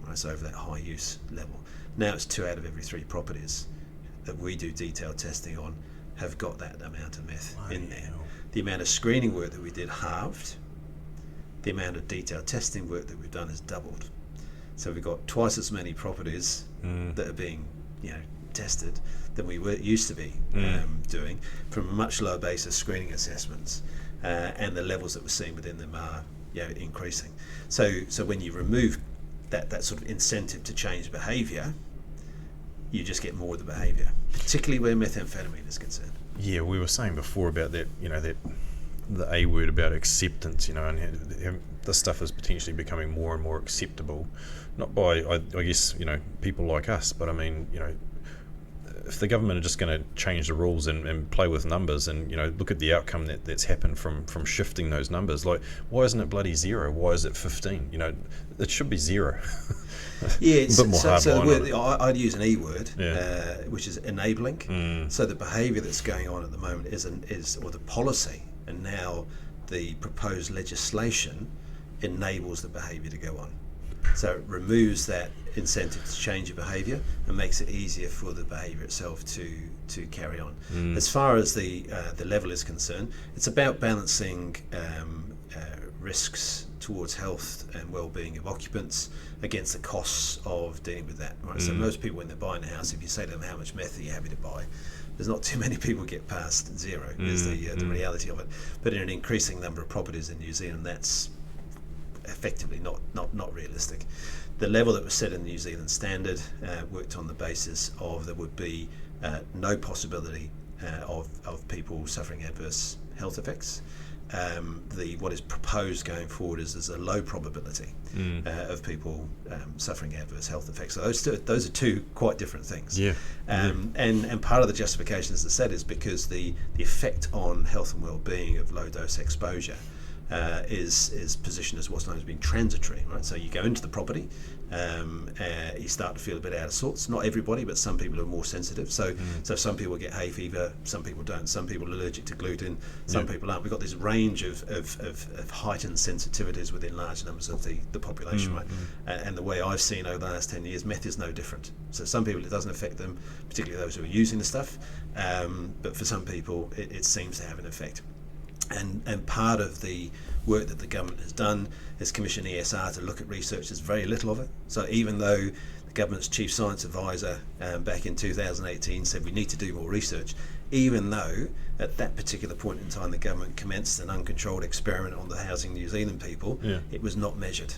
right? So over that high use level. Now it's 2 out of every 3 properties that we do detailed testing on have got that amount of meth in there. The amount of screening work that we did halved. The amount of detailed testing work that we've done has doubled. So we've got twice as many properties that are being tested than we used to be doing, from a much lower base of screening assessments, and the levels that we're seeing within them are increasing. So when you remove that sort of incentive to change behaviour, you just get more of the behaviour, particularly where methamphetamine is concerned. Yeah, we were saying before about that, that the A word about acceptance, and this stuff is potentially becoming more and more acceptable, not by, I guess, people like us, but I mean, if the government are just going to change the rules and play with numbers and, look at the outcome that's happened from shifting those numbers, like, why isn't it bloody 0? Why is it 15? It should be 0. Yeah, a bit more hardline. I'd use an E word, which is enabling. So the behaviour that's going on at the moment is the policy, and now the proposed legislation enables the behaviour to go on. So it removes that incentive to change your behaviour and makes it easier for the behaviour itself to carry on. As far as the level is concerned, it's about balancing risks towards health and well-being of occupants against the costs of dealing with that. Right? So most people, when they're buying a house, if you say to them how much meth are you happy to buy, there's not too many people get past 0. Is the reality of it. But in an increasing number of properties in New Zealand, that's effectively not realistic. The level that was set in the New Zealand standard worked on the basis of there would be no possibility of people suffering adverse health effects. What is proposed going forward is a low probability of people suffering adverse health effects. So those are two quite different things. And part of the justification, as I said, is because the effect on health and well-being of low dose exposure is positioned as what's known as being transitory, right? So you go into the property, you start to feel a bit out of sorts. Not everybody, but some people are more sensitive. So some people get hay fever, some people don't. Some people are allergic to gluten, some people aren't. We've got this range of heightened sensitivities within large numbers of the population, right? And the way I've seen over the last 10 years, meth is no different. So some people it doesn't affect them, particularly those who are using the stuff, but for some people it seems to have an effect. And part of the work that the government has done is commission ESR to look at research. There's very little of it. So even though the government's chief science advisor back in 2018 said we need to do more research, even though at that particular point in time the government commenced an uncontrolled experiment on the Housing New Zealand people, it was not measured.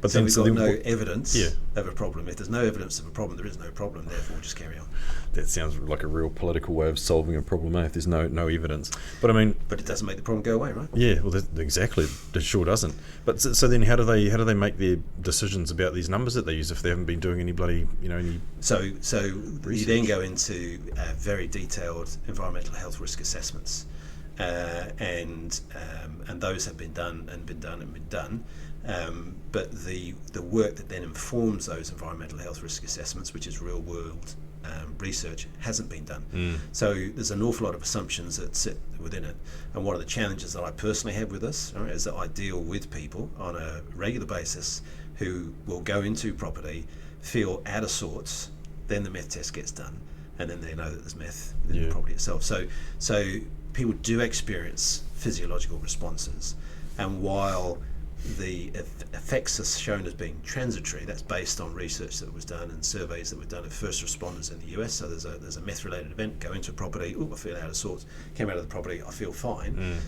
But so we've got no evidence of a problem. If there's no evidence of a problem, there is no problem, therefore just carry on. That sounds like a real political way of solving a problem, if there's no evidence. But it doesn't make the problem go away, right? Yeah, well, exactly. It sure doesn't. But so then, how do they make their decisions about these numbers that they use if they haven't been doing any bloody any? So research? You then go into very detailed environmental health risk assessments, and those have been done. But the work that then informs those environmental health risk assessments, which is real world research, hasn't been done. So there's an awful lot of assumptions that sit within it. And one of the challenges that I personally have with this is that I deal with people on a regular basis who will go into property, feel out of sorts, then the meth test gets done, and then they know that there's meth in the property itself. So people do experience physiological responses, and while the effects are shown as being transitory, that's based on research that was done and surveys that were done of first responders in the US. So there's a meth-related event, go into a property, I feel out of sorts, came out of the property, I feel fine.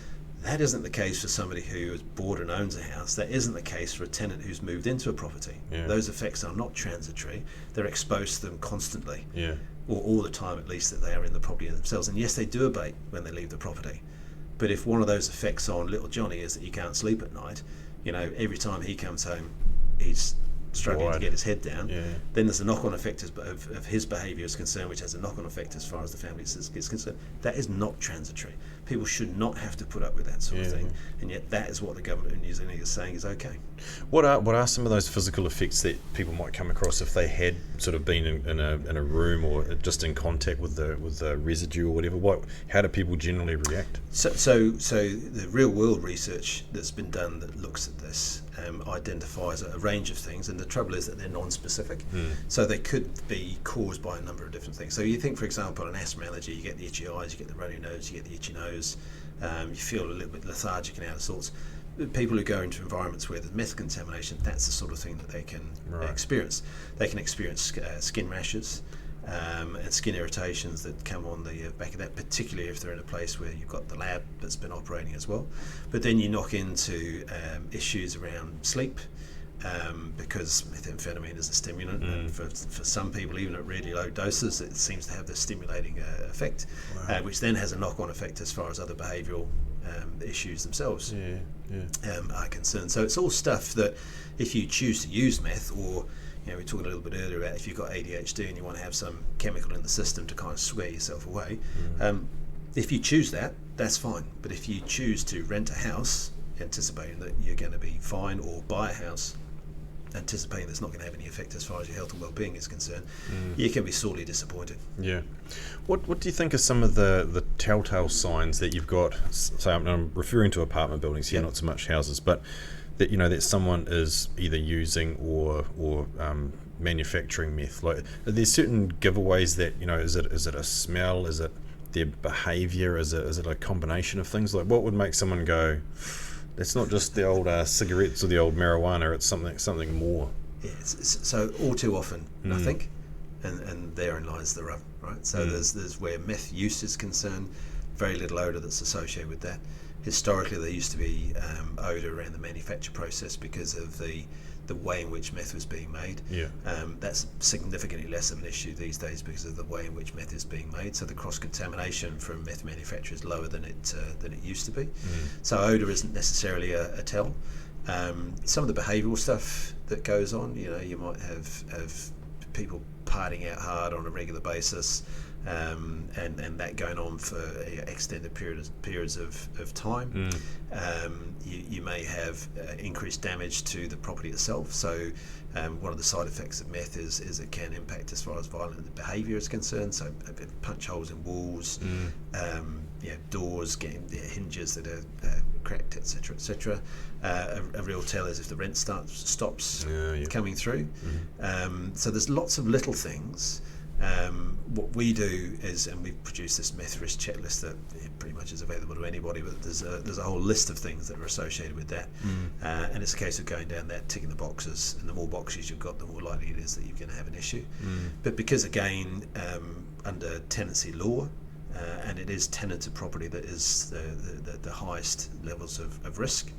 That isn't the case for somebody who has bought and owns a house. That isn't the case for a tenant who's moved into a property. Those effects are not transitory. They're exposed to them constantly, or all the time at least that they are in the property themselves. And yes, they do abate when they leave the property. But if one of those effects on little Johnny is that he can't sleep at night, every time he comes home, he's struggling to get his head down. Then there's a knock-on effect of his behaviour is concerned, which has a knock-on effect as far as the family is concerned. That is not transitory. People should not have to put up with that sort of thing, and yet that is what the government in New Zealand is saying is okay. What are some of those physical effects that people might come across if they had sort of been in a room or just in contact with the residue or whatever? How do people generally react? So the real world research that's been done that looks at this identifies a range of things, and the trouble is that they're non-specific. So they could be caused by a number of different things. So you think, for example, an asthma allergy, you get the itchy eyes, you get the runny nose, you get the itchy nose, you feel a little bit lethargic and out of sorts. People who go into environments where there's meth contamination, that's the sort of thing that they can experience. They can experience skin rashes. and skin irritations that come on the back of that, particularly if they're in a place where you've got the lab that's been operating as well. But then you knock into issues around sleep, because methamphetamine is a stimulant, and for some people, even at really low doses, it seems to have this stimulating effect, which then has a knock-on effect as far as other behavioural issues themselves are concerned. So it's all stuff that, if you choose to use meth, or we talked a little bit earlier about if you've got ADHD and you want to have some chemical in the system to kind of swear yourself away, if you choose that, that's fine. But if you choose to rent a house anticipating that you're going to be fine, or buy a house anticipating that's not going to have any effect as far as your health and well-being is concerned, you can be sorely disappointed. Yeah. What do you think are some of the telltale signs that you've got? So I'm referring to apartment buildings here, not so much houses, but that that someone is either using or manufacturing meth. Like, are there certain giveaways that is it a smell? Is it their behaviour? Is it a combination of things? Like, what would make someone go, it's not just the old cigarettes or the old marijuana, it's something more? Yeah, so all too often, I think, and therein lies the rub, right? So there's where meth use is concerned, very little odour that's associated with that. Historically, there used to be odour around the manufacture process because of the way in which meth was being made. That's significantly less of an issue these days because of the way in which meth is being made. So the cross-contamination from meth manufacture is lower than it used to be. So odour isn't necessarily a tell. Some of the behavioural stuff that goes on, you might have people partying out hard on a regular basis, and that going on for extended periods of time. You may have increased damage to the property itself. So one of the side effects of meth is it can impact as far as violent behaviour is concerned. So punch holes in walls, doors, getting hinges that are cracked, etc., etc. A real tell is if the rent stops coming through. So there's lots of little things. What we do is, and we've produced this meth risk checklist that pretty much is available to anybody, but there's a whole list of things that are associated with that, and it's a case of going down that, ticking the boxes, and the more boxes you've got, the more likely it is that you're going to have an issue. But because, again, under tenancy law, and it is tenanted property that is the highest levels of risk,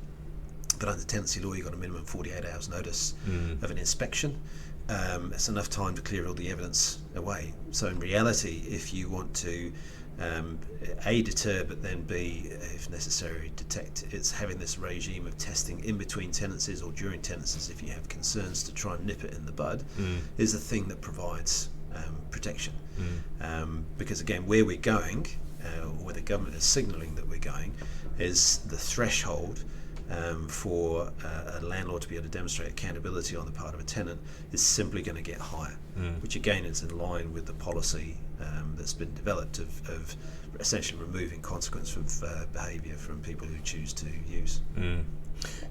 but under tenancy law you've got a minimum 48 hours notice of an inspection. It's enough time to clear all the evidence away. So in reality, if you want to A, deter, but then B, if necessary, detect, it's having this regime of testing in between tenancies or during tenancies if you have concerns to try and nip it in the bud, is the thing that provides protection. Because again, where we're going, where the government is signalling that we're going, is the threshold for a landlord to be able to demonstrate accountability on the part of a tenant is simply going to get higher, which again is in line with the policy that's been developed of essentially removing consequence of behaviour from people who choose to use. You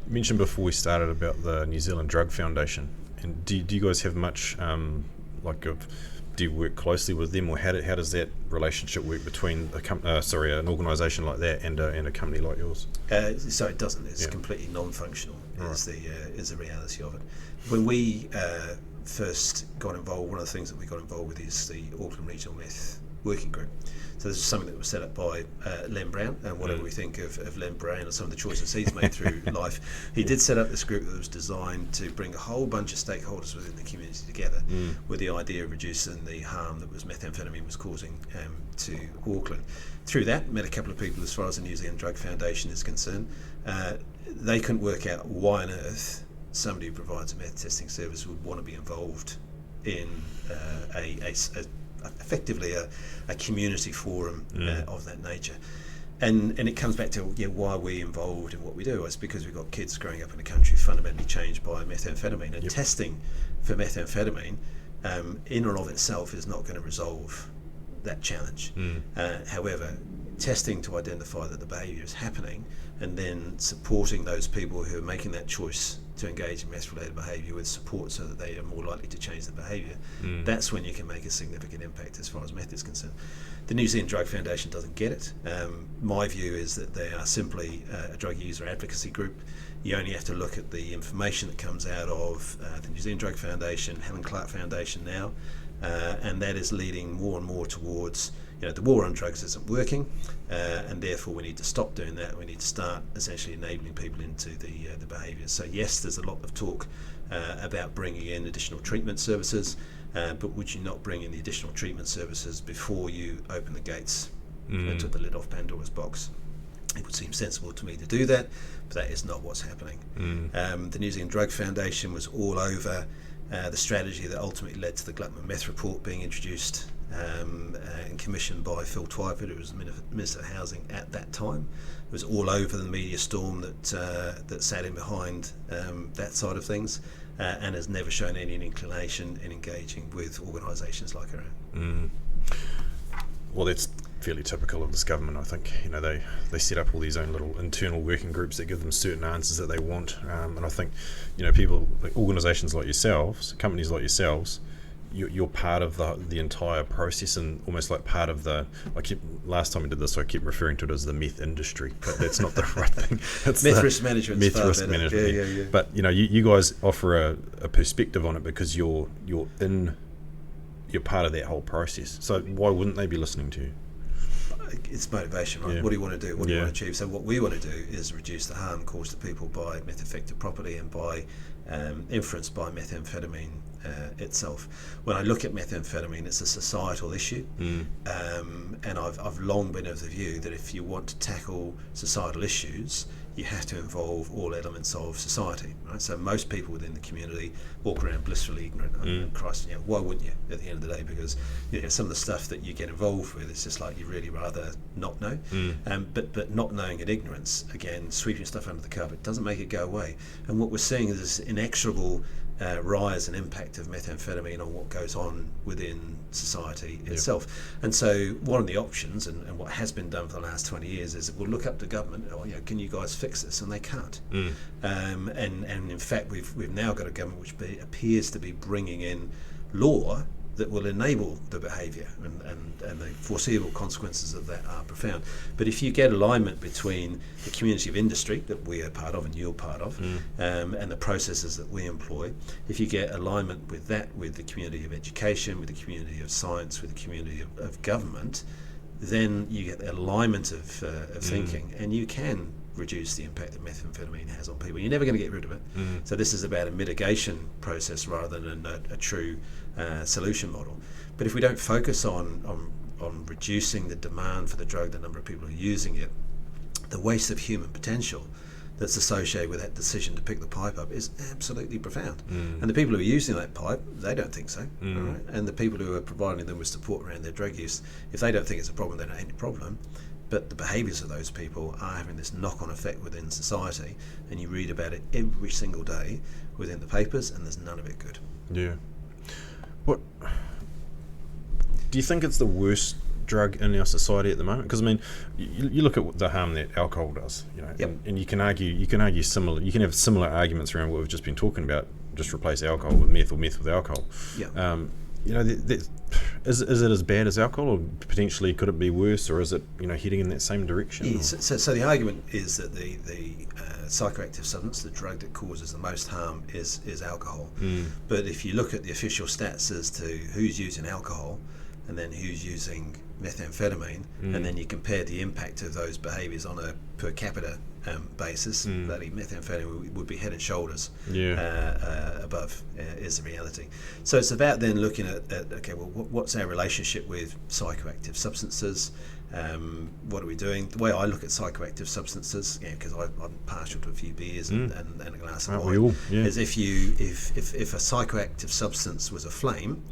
mentioned before we started about the New Zealand Drug Foundation, and do you guys have much do you work closely with them, or how does that relationship work between an organisation like that and a company like yours? So it doesn't. It's completely non-functional. Is the reality of it. When we first got involved, one of the things that we got involved with is the Auckland Regional Meth Working Group. So this is something that was set up by Len Brown, and whatever we think of Len Brown and some of the choices he's made through life, he did set up this group that was designed to bring a whole bunch of stakeholders within the community together with the idea of reducing the harm that methamphetamine was causing to Auckland. Through that, met a couple of people as far as the New Zealand Drug Foundation is concerned. They couldn't work out why on earth somebody who provides a meth testing service would want to be involved in effectively a community forum of that nature, and it comes back to why we're involved in what we do. It's because we've got kids growing up in a country fundamentally changed by methamphetamine, and testing for methamphetamine in and of itself is not going to resolve that challenge. However, testing to identify that the behaviour is happening, and then supporting those people who are making that choice to engage in meth-related behaviour with support so that they are more likely to change their behaviour, that's when you can make a significant impact as far as meth is concerned. The New Zealand Drug Foundation doesn't get it. My view is that they are simply a drug user advocacy group. You only have to look at the information that comes out of the New Zealand Drug Foundation, Helen Clark Foundation now, and that is leading more and more towards, the war on drugs isn't working, and therefore we need to stop doing that. We need to start essentially enabling people into the behaviours. So yes, there's a lot of talk about bringing in additional treatment services, but would you not bring in the additional treatment services before you open the gates and took the lid off Pandora's box? It would seem sensible to me to do that, but that is not what's happening. The New Zealand Drug Foundation was all over the strategy that ultimately led to the Gluckman Meth Report being introduced and commissioned by Phil Twyford, who was Minister of Housing at that time. It was all over the media storm that sat in behind that side of things, and has never shown any inclination in engaging with organisations like our own. Well, that's fairly typical of this government. I think they set up all these own little internal working groups that give them certain answers that they want, and I think people, organisations like yourselves, companies like yourselves, you're part of the entire process, and almost like part of last time we did this I kept referring to it as the meth industry, but that's not the right thing. It's meth risk management. Meth risk management. Yeah. But you guys offer a perspective on it because you're part of that whole process. So why wouldn't they be listening to you? It's motivation, right? What do you want to do? What do you want to achieve? So what we want to do is reduce the harm caused to people by meth-affected property and by influenced by methamphetamine itself. When I look at methamphetamine, it's a societal issue, and I've long been of the view that if you want to tackle societal issues, you have to involve all elements of society, right? So most people within the community walk around blissfully ignorant. I mean, Christ, why wouldn't you at the end of the day? Because some of the stuff that you get involved with, it's just like you really rather not know. But not knowing and ignorance, again, sweeping stuff under the carpet doesn't make it go away. And what we're seeing is this inexorable rise and impact of methamphetamine on what goes on within society itself. And so one of the options, and what has been done for the last 20 years, is we'll look up to government, can you guys fix this? And they can't. And in fact, we've now got a government which appears to be bringing in law that will enable the behaviour, and the foreseeable consequences of that are profound. But if you get alignment between the community of industry that we are part of and you're part of, and the processes that we employ, if you get alignment with that, with the community of education, with the community of science, with the community of government, then you get the alignment of thinking, and you can reduce the impact that methamphetamine has on people. You're never going to get rid of it. So this is about a mitigation process rather than a true solution model. But if we don't focus on reducing the demand for the drug, the number of people who are using it, the waste of human potential that's associated with that decision to pick the pipe up is absolutely profound. And the people who are using that pipe, they don't think so. All right? And the people who are providing them with support around their drug use, if they don't think it's a problem, they don't have any problem. But the behaviours of those people are having this knock-on effect within society, and you read about it every single day within the papers, and there's none of it good. Yeah. What do you think it's the worst drug in our society at the moment? Because I mean, you look at the harm that alcohol does, and you can argue similar. You can have similar arguments around what we've just been talking about. Just replace alcohol with meth, or meth with alcohol. Yeah. Is it as bad as alcohol, or potentially could it be worse, or is it heading in that same direction? Yes. So the argument is that the psychoactive substance, the drug that causes the most harm, is alcohol. But if you look at the official stats as to who's using alcohol and then who's using methamphetamine, and then you compare the impact of those behaviours on a per capita basis, bloody methamphetamine would be head and shoulders above is the reality. So it's about then looking at what's our relationship with psychoactive substances? What are we doing? The way I look at psychoactive substances, because I'm partial to a few beers and a glass of wine, is if a psychoactive substance was a flame,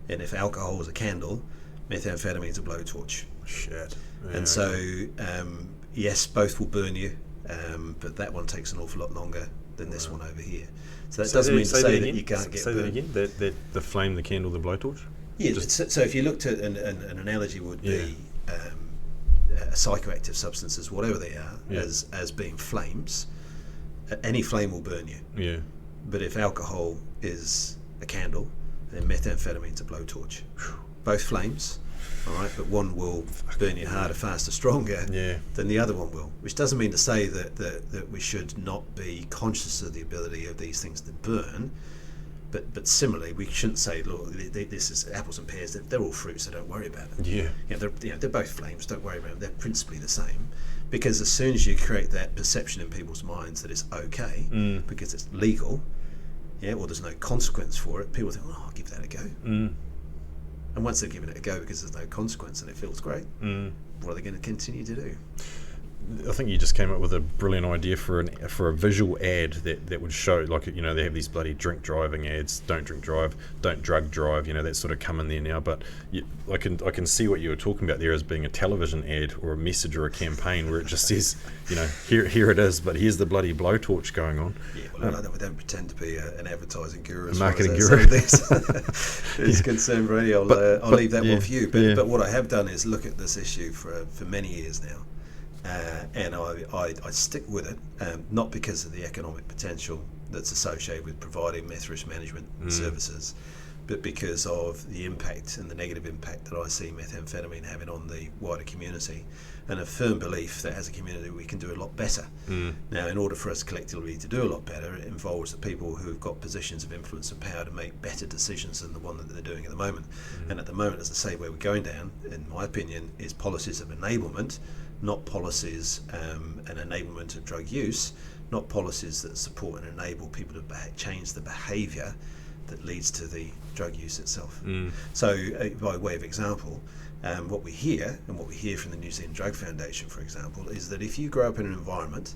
and if alcohol was a candle, methamphetamine's a blowtorch. Shit. Yeah. And so, yes, both will burn you, but that one takes an awful lot longer than this one over here. So that doesn't mean to say that you can't get burned. Say that again, the flame, the candle, the blowtorch? Yeah, so if you looked at an analogy would be psychoactive substances, whatever they are, as being flames. Any flame will burn you. Yeah. But if alcohol is a candle, then methamphetamine's a blowtorch. Both flames, all right, but one will burn you harder, faster, stronger than the other one will. Which doesn't mean to say that we should not be conscious of the ability of these things to burn, But similarly, we shouldn't say, look, this is apples and pears. They're all fruits, so don't worry about it. They're both flames. Don't worry about them. They're principally the same, because as soon as you create that perception in people's minds that it's okay because it's legal, or there's no consequence for it, people think, oh, I'll give that a go. And once they've given it a go because there's no consequence and it feels great, what are they going to continue to do? I think you just came up with a brilliant idea for a visual ad that would show, like, they have these bloody drink driving ads, don't drink drive, don't drug drive, that sort of come in there now. But I can see what you were talking about there as being a television ad or a message or a campaign where it just says, here it is, but here's the bloody blowtorch going on. Yeah, well, we don't pretend to be an advertising guru, a marketing guru. It's concerned, really. I'll leave that one for you. But what I have done is look at this issue for many years now. And I stick with it, not because of the economic potential that's associated with providing meth risk management services, but because of the impact and the negative impact that I see methamphetamine having on the wider community, and a firm belief that as a community we can do a lot better. Now, in order for us collectively to do a lot better, it involves the people who've got positions of influence and power to make better decisions than the one that they're doing at the moment. And at the moment, as I say, where we're going down, in my opinion, is policies of enablement, not policies and enablement of drug use, not policies that support and enable people to change the behaviour that leads to the drug use itself. So, by way of example, what we hear from the New Zealand Drug Foundation, for example, is that if you grow up in an environment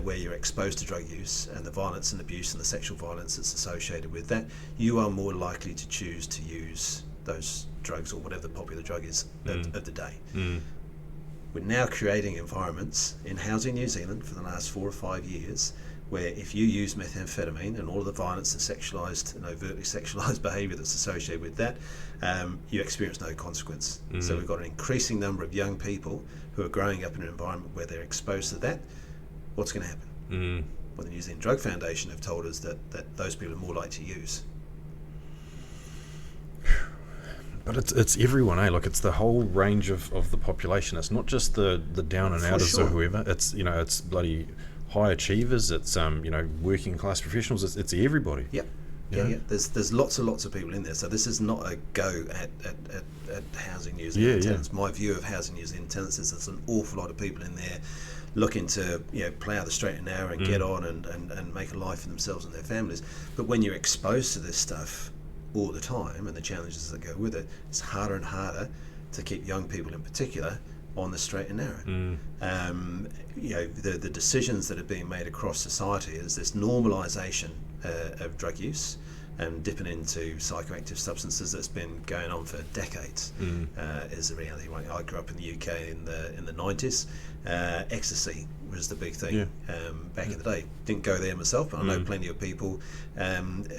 where you're exposed to drug use and the violence and abuse and the sexual violence that's associated with that, you are more likely to choose to use those drugs or whatever the popular drug is of the day. We're now creating environments in Housing New Zealand for the last 4 or 5 years where if you use methamphetamine and all of the violence and sexualised and overtly sexualised behaviour that's associated with that, you experience no consequence. So we've got an increasing number of young people who are growing up in an environment where they're exposed to that. What's going to happen? Well, the New Zealand Drug Foundation have told us that those people are more likely to use. But it's everyone, eh? Like, it's the whole range of the population. It's not just the down and outers or whoever. It's it's bloody high achievers. It's working class professionals. It's everybody. Yep. Yeah. There's lots and lots of people in there. So this is not a go at Housing New Zealand tenants. My view of Housing New Zealand tenants is there's an awful lot of people in there looking to plough the straight and narrow and get on and make a life for themselves and their families. But when you're exposed to this stuff all the time and the challenges that go with it, it's harder and harder to keep young people in particular on the straight and narrow. The decisions that are being made across society is this normalisation of drug use and dipping into psychoactive substances that's been going on for decades is the reality. Right? I grew up in the UK in the 90s. Ecstasy was the big thing back in the day. Didn't go there myself, but I know plenty of people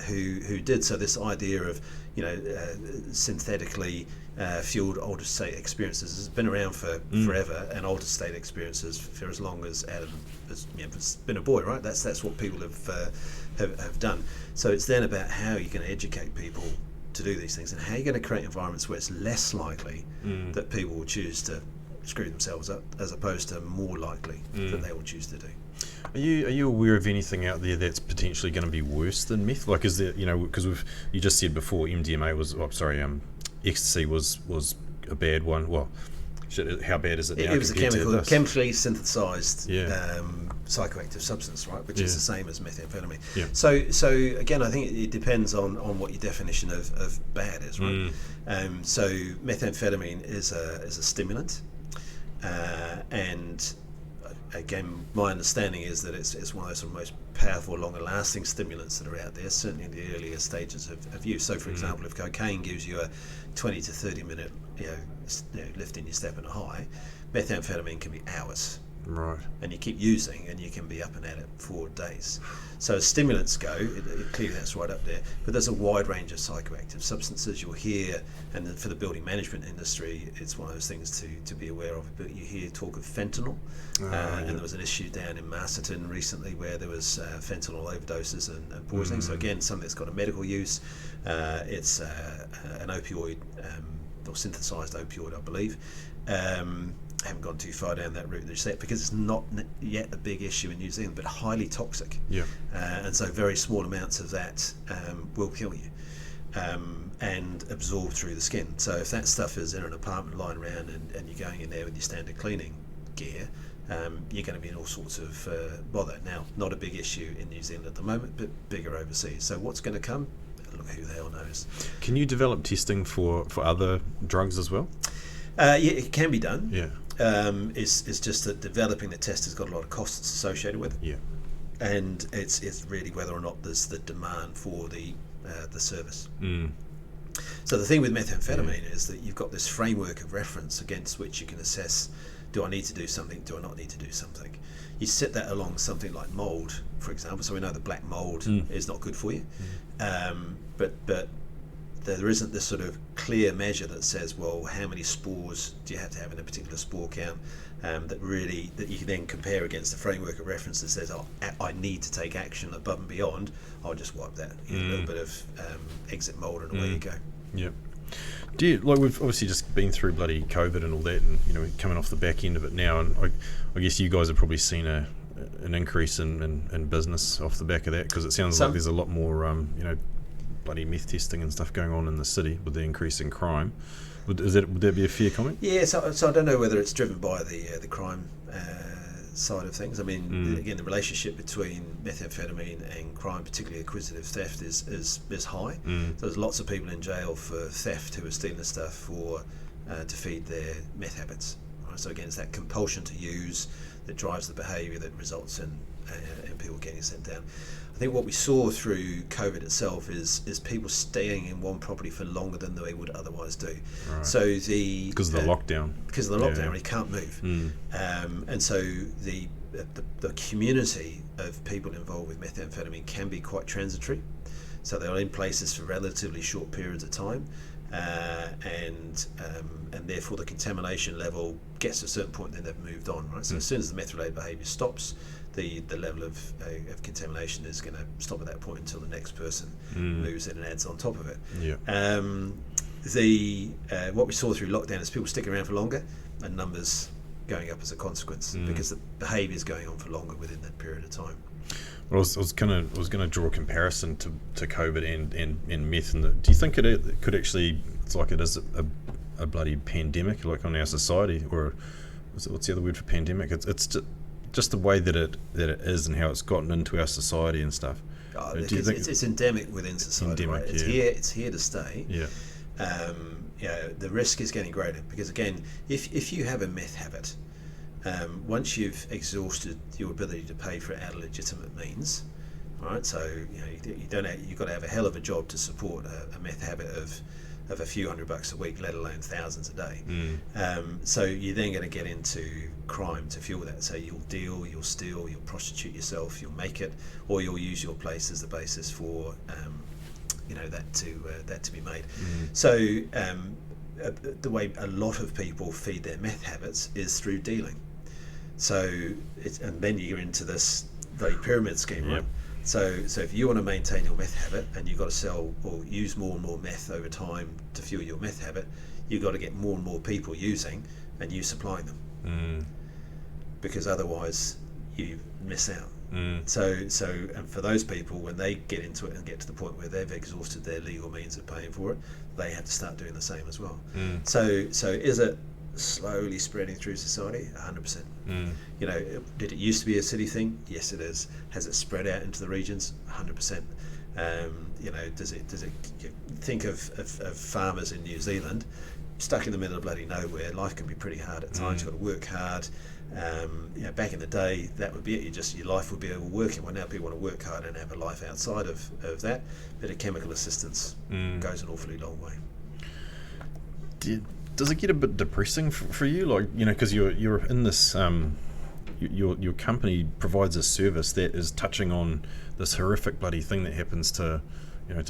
who did. So this idea of synthetically fueled altered state experiences has been around for forever, and altered state experiences for as long as Adam has been a boy. Right? That's what people have done. So it's then about how you're going to educate people to do these things, and how you're going to create environments where it's less likely that people will choose to screw themselves up, as opposed to more likely that they will choose to do. Are you aware of anything out there that's potentially going to be worse than meth? Like, is there, because you just said before MDMA was, ecstasy was a bad one. Well, how bad is it now? It was a chemically synthesized psychoactive substance, right? Which is the same as methamphetamine. Yeah. So again, I think it depends on what your definition of bad is, right? So methamphetamine is a stimulant, and again, my understanding is that it's one of those sort of most powerful, longer-lasting stimulants that are out there, certainly in the earlier stages of use. So, for example, if cocaine gives you a 20 to 30-minute lift in your step and a high, methamphetamine can be hours. Right. And you keep using, and you can be up and at it for days. So as stimulants go, clearly that's right up there. But there's a wide range of psychoactive substances you'll hear, and for the building management industry, it's one of those things to be aware of. But you hear talk of fentanyl, and there was an issue down in Masterton recently where there was fentanyl overdoses and poisoning. So again, something that's got a medical use. It's an opioid, or synthesized opioid, I believe. haven't gone too far down that route because it's not yet a big issue in New Zealand, but highly toxic. Yeah. And so very small amounts of that will kill you and absorb through the skin. So if that stuff is in an apartment lying around and you're going in there with your standard cleaning gear, you're going to be in all sorts of bother. Now, not a big issue in New Zealand at the moment, but bigger overseas. So what's going to come? Look, who the hell knows. Can you develop testing for other drugs as well? Yeah, it can be done. Yeah. It's just that developing the test has got a lot of costs associated with it. Yeah. And it's really whether or not there's the demand for the service. So the thing with methamphetamine is that you've got this framework of reference against which you can assess, do I need to do something, do I not need to do something? You set that along something like mould, for example, so we know that black mould is not good for you, but there isn't this sort of clear measure that says, well, how many spores do you have to have in a particular spore count, that you can then compare against the framework of reference that says, oh, I need to take action above and beyond. I'll just wipe that, a little bit of exit mould, and away you go. Yeah. Do you, like, we've obviously just been through bloody COVID and all that, and we're coming off the back end of it now, and I guess you guys have probably seen an increase in business off the back of that, because it sounds like there's a lot more bloody meth testing and stuff going on in the city with the increase in crime. Would that be a fair comment? Yeah, so I don't know whether it's driven by the crime side of things. I mean, again, the relationship between methamphetamine and crime, particularly acquisitive theft, is high. So there's lots of people in jail for theft who are stealing stuff to feed their meth habits. Right? So again, it's that compulsion to use that drives the behaviour that results in people getting sent down. I think what we saw through COVID itself is people staying in one property for longer than they would otherwise do. Right. So because of the lockdown. Because of the lockdown, you can't move, and so the community of people involved with methamphetamine can be quite transitory. So they're in places for relatively short periods of time, and therefore the contamination level gets to a certain point, then they've moved on. Right. So as soon as the meth-related behaviour stops, the level of contamination is going to stop at that point until the next person moves in and adds on top of it. Yeah. What we saw through lockdown is people sticking around for longer and numbers going up as a consequence because the behaviour is going on for longer within that period of time. Well, I was going to draw a comparison to COVID and meth. And do you think it could actually, it's like it is a bloody pandemic, like on our society, or what's the other word for pandemic? It's just the way that it is and how it's gotten into our society and stuff. Do you think it's endemic within society? Endemic, right? It's here to stay. Yeah. The risk is getting greater because, again, if you have a meth habit, once you've exhausted your ability to pay for it out of legitimate means, right? So you've got to have a hell of a job to support a meth habit of a few $100 a week, let alone thousands a day. So you're then going to get into crime to fuel that. So you'll deal, you'll steal, you'll prostitute yourself, you'll make it, or you'll use your place as the basis for that to be made. So the way a lot of people feed their meth habits is through dealing. So and then you're into this very pyramid scheme, right? So if you want to maintain your meth habit and you've got to sell or use more and more meth over time to fuel your meth habit, you've got to get more and more people using and you supplying them, because otherwise you miss out. So and for those people, when they get into it and get to the point where they've exhausted their legal means of paying for it, they have to start doing the same as well. So is it slowly spreading through society? 100%. Did it used to be a city thing? Yes, it is. Has it spread out into the regions? 100%. Does it think of farmers in New Zealand stuck in the middle of bloody nowhere? Life can be pretty hard at times. You've got to work hard. Back in the day, that would be it. Your life would be overworking. Well, now people want to work hard and have a life outside of that. Bit of chemical assistance goes an awfully long way. Does it get a bit depressing for you, like, because you're in this, your company provides a service that is touching on this horrific bloody thing that happens to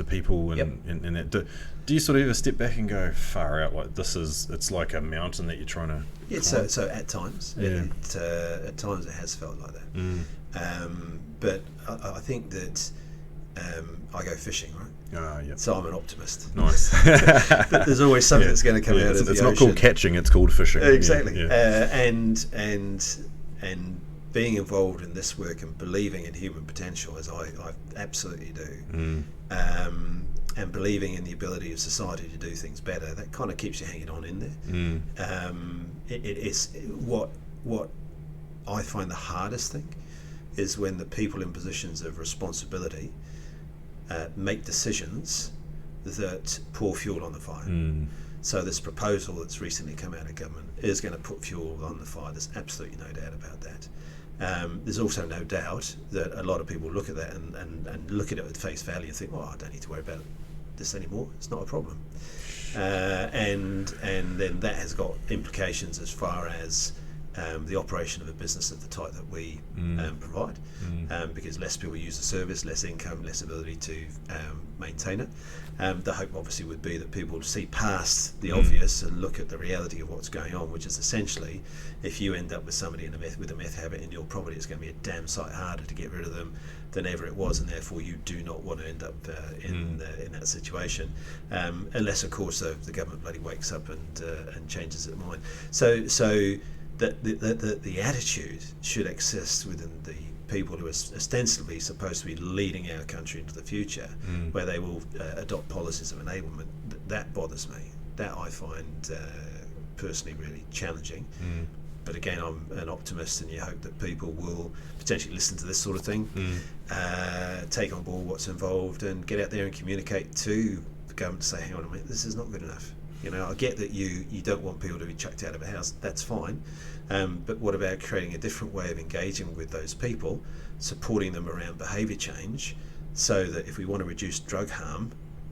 people and that. Do you sort of ever step back and go, far out, like it's like a mountain that you're trying to? Yeah, so at times, at times it has felt like that. But I think that I go fishing, right? Yep. So I'm an optimist. Nice. There's always something that's going to come out of the ocean. It's not called catching; it's called fishing. Exactly. Yeah. And being involved in this work and believing in human potential, as I absolutely do, and believing in the ability of society to do things better, that kind of keeps you hanging on in there. It is what I find the hardest thing is when the people in positions of responsibility make decisions that pour fuel on the fire. So this proposal that's recently come out of government is going to put fuel on the fire. There's absolutely no doubt about that. There's also no doubt that a lot of people look at that and look at it at face value and think, well, I don't need to worry about this anymore. It's not a problem. And then that has got implications as far as the operation of a business of the type that we provide, because less people use the service, less income, less ability to maintain it. The hope obviously would be that people see past the obvious and look at the reality of what's going on, which is essentially, if you end up with somebody with a meth habit in your property, it's going to be a damn sight harder to get rid of them than ever it was, and therefore you do not want to end up in that situation, unless of course the government bloody wakes up and changes its mind. So that the attitude should exist within the people who are ostensibly supposed to be leading our country into the future, where they will adopt policies of enablement. That bothers me. That I find personally really challenging. But again, I'm an optimist, and you hope that people will potentially listen to this sort of thing, take on board what's involved, and get out there and communicate to the government to say, hang on a minute, this is not good enough. I get that you don't want people to be chucked out of a house, that's fine, but what about creating a different way of engaging with those people, supporting them around behaviour change, so that if we want to reduce drug harm,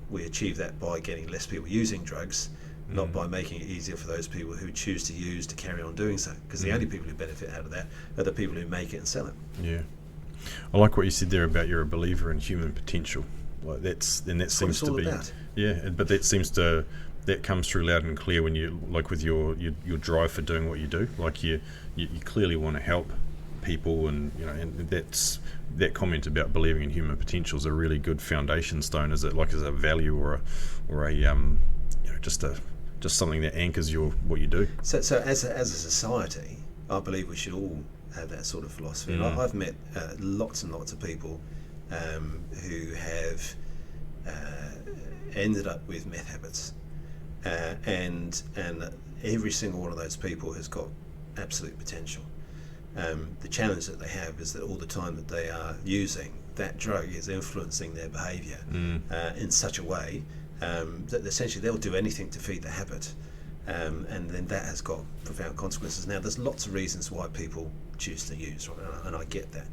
we achieve that by getting less people using drugs, not by making it easier for those people who choose to use to carry on doing so, because the only people who benefit out of that are the people who make it and sell it. Yeah, I like what you said there about you're a believer in human potential. Like that seems to be about. Yeah, but that comes through loud and clear when you, like, with your drive for doing what you do. Like you clearly want to help people, and and that comment about believing in human potential is a really good foundation stone. Is it like as a value or a just something that anchors what you do? So as a society, I believe we should all have that sort of philosophy. And I've met lots and lots of people who have ended up with meth habits. And every single one of those people has got absolute potential. The challenge that they have is that all the time that they are using that drug is influencing their behaviour in such a way that essentially they'll do anything to feed the habit, and then that has got profound consequences. Now, there's lots of reasons why people choose to use, right? And I get that,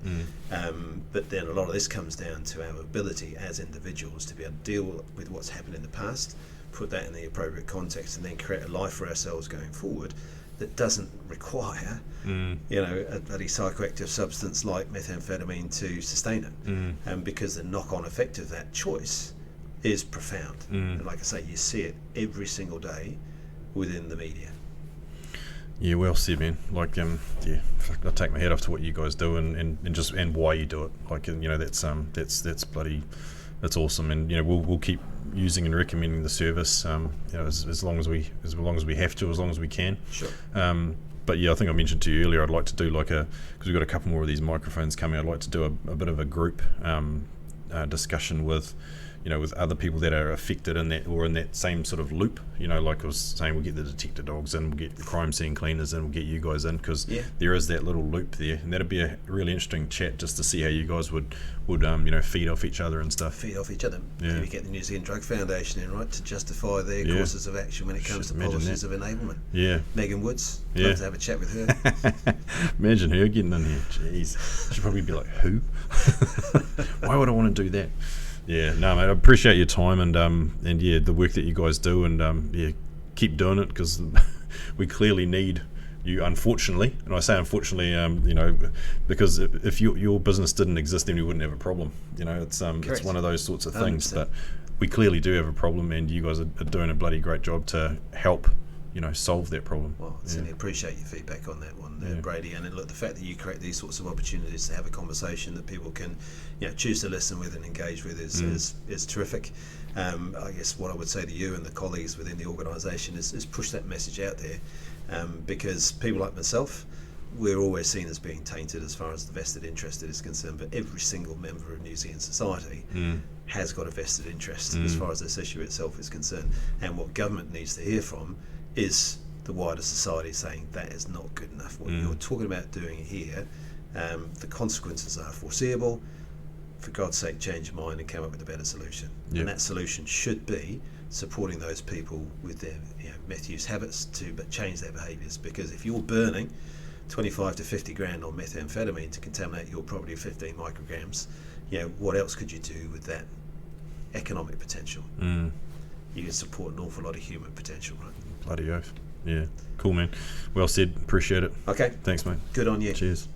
but then a lot of this comes down to our ability as individuals to be able to deal with what's happened in the past, put that in the appropriate context, and then create a life for ourselves going forward that doesn't require a bloody psychoactive substance like methamphetamine to sustain it, and because the knock-on effect of that choice is profound. And like I say, you see it every single day within the media. Yeah, well said, man. Like, I take my hat off to what you guys do, and why you do it. Like, that's awesome, and we'll keep using and recommending the service, as long as we have to, as long as we can. Sure. But yeah, I think I mentioned to you earlier, I'd like to do because we've got a couple more of these microphones coming. I'd like to do a bit of a group discussion with other people that are affected in that, or in that same sort of loop. Like I was saying, we'll get the detector dogs in, we'll get the crime scene cleaners in, we'll get you guys in, because there is that little loop there, and that'd be a really interesting chat just to see how you guys would feed off each other and stuff. Feed off each other. Yeah. Maybe get the New Zealand Drug Foundation in, right, to justify their courses of action when it comes to policies of enablement. Yeah. Megan Woods. Love to have a chat with her. Imagine her getting in here. Jeez. She'd probably be like, who? Why would I want to do that? Yeah, no, mate, I appreciate your time and the work that you guys do, and keep doing it, because we clearly need you, unfortunately. And I say unfortunately, because if your business didn't exist, then we wouldn't have a problem. It's one of those sorts of things. 100%. But we clearly do have a problem, and you guys are doing a bloody great job to help solve that problem. Well, I certainly appreciate your feedback on that one there, Brady. And look, the fact that you create these sorts of opportunities to have a conversation that people can choose to listen with and engage with is terrific. I guess what I would say to you and the colleagues within the organisation is push that message out there, because people like myself, we're always seen as being tainted as far as the vested interest is concerned, but every single member of New Zealand society has got a vested interest as far as this issue itself is concerned. And what government needs to hear from is the wider society saying that is not good enough. What you're talking about doing here, the consequences are foreseeable. For God's sake, change your mind and come up with a better solution. And that solution should be supporting those people with their meth use habits to change their behaviours. Because if you're burning 25 to 50 grand on methamphetamine to contaminate your property of 15 micrograms, what else could you do with that economic potential? You can support an awful lot of human potential, right? Bloody oath. Yeah. Cool, man. Well said. Appreciate it. Okay. Thanks, mate. Good on you. Cheers.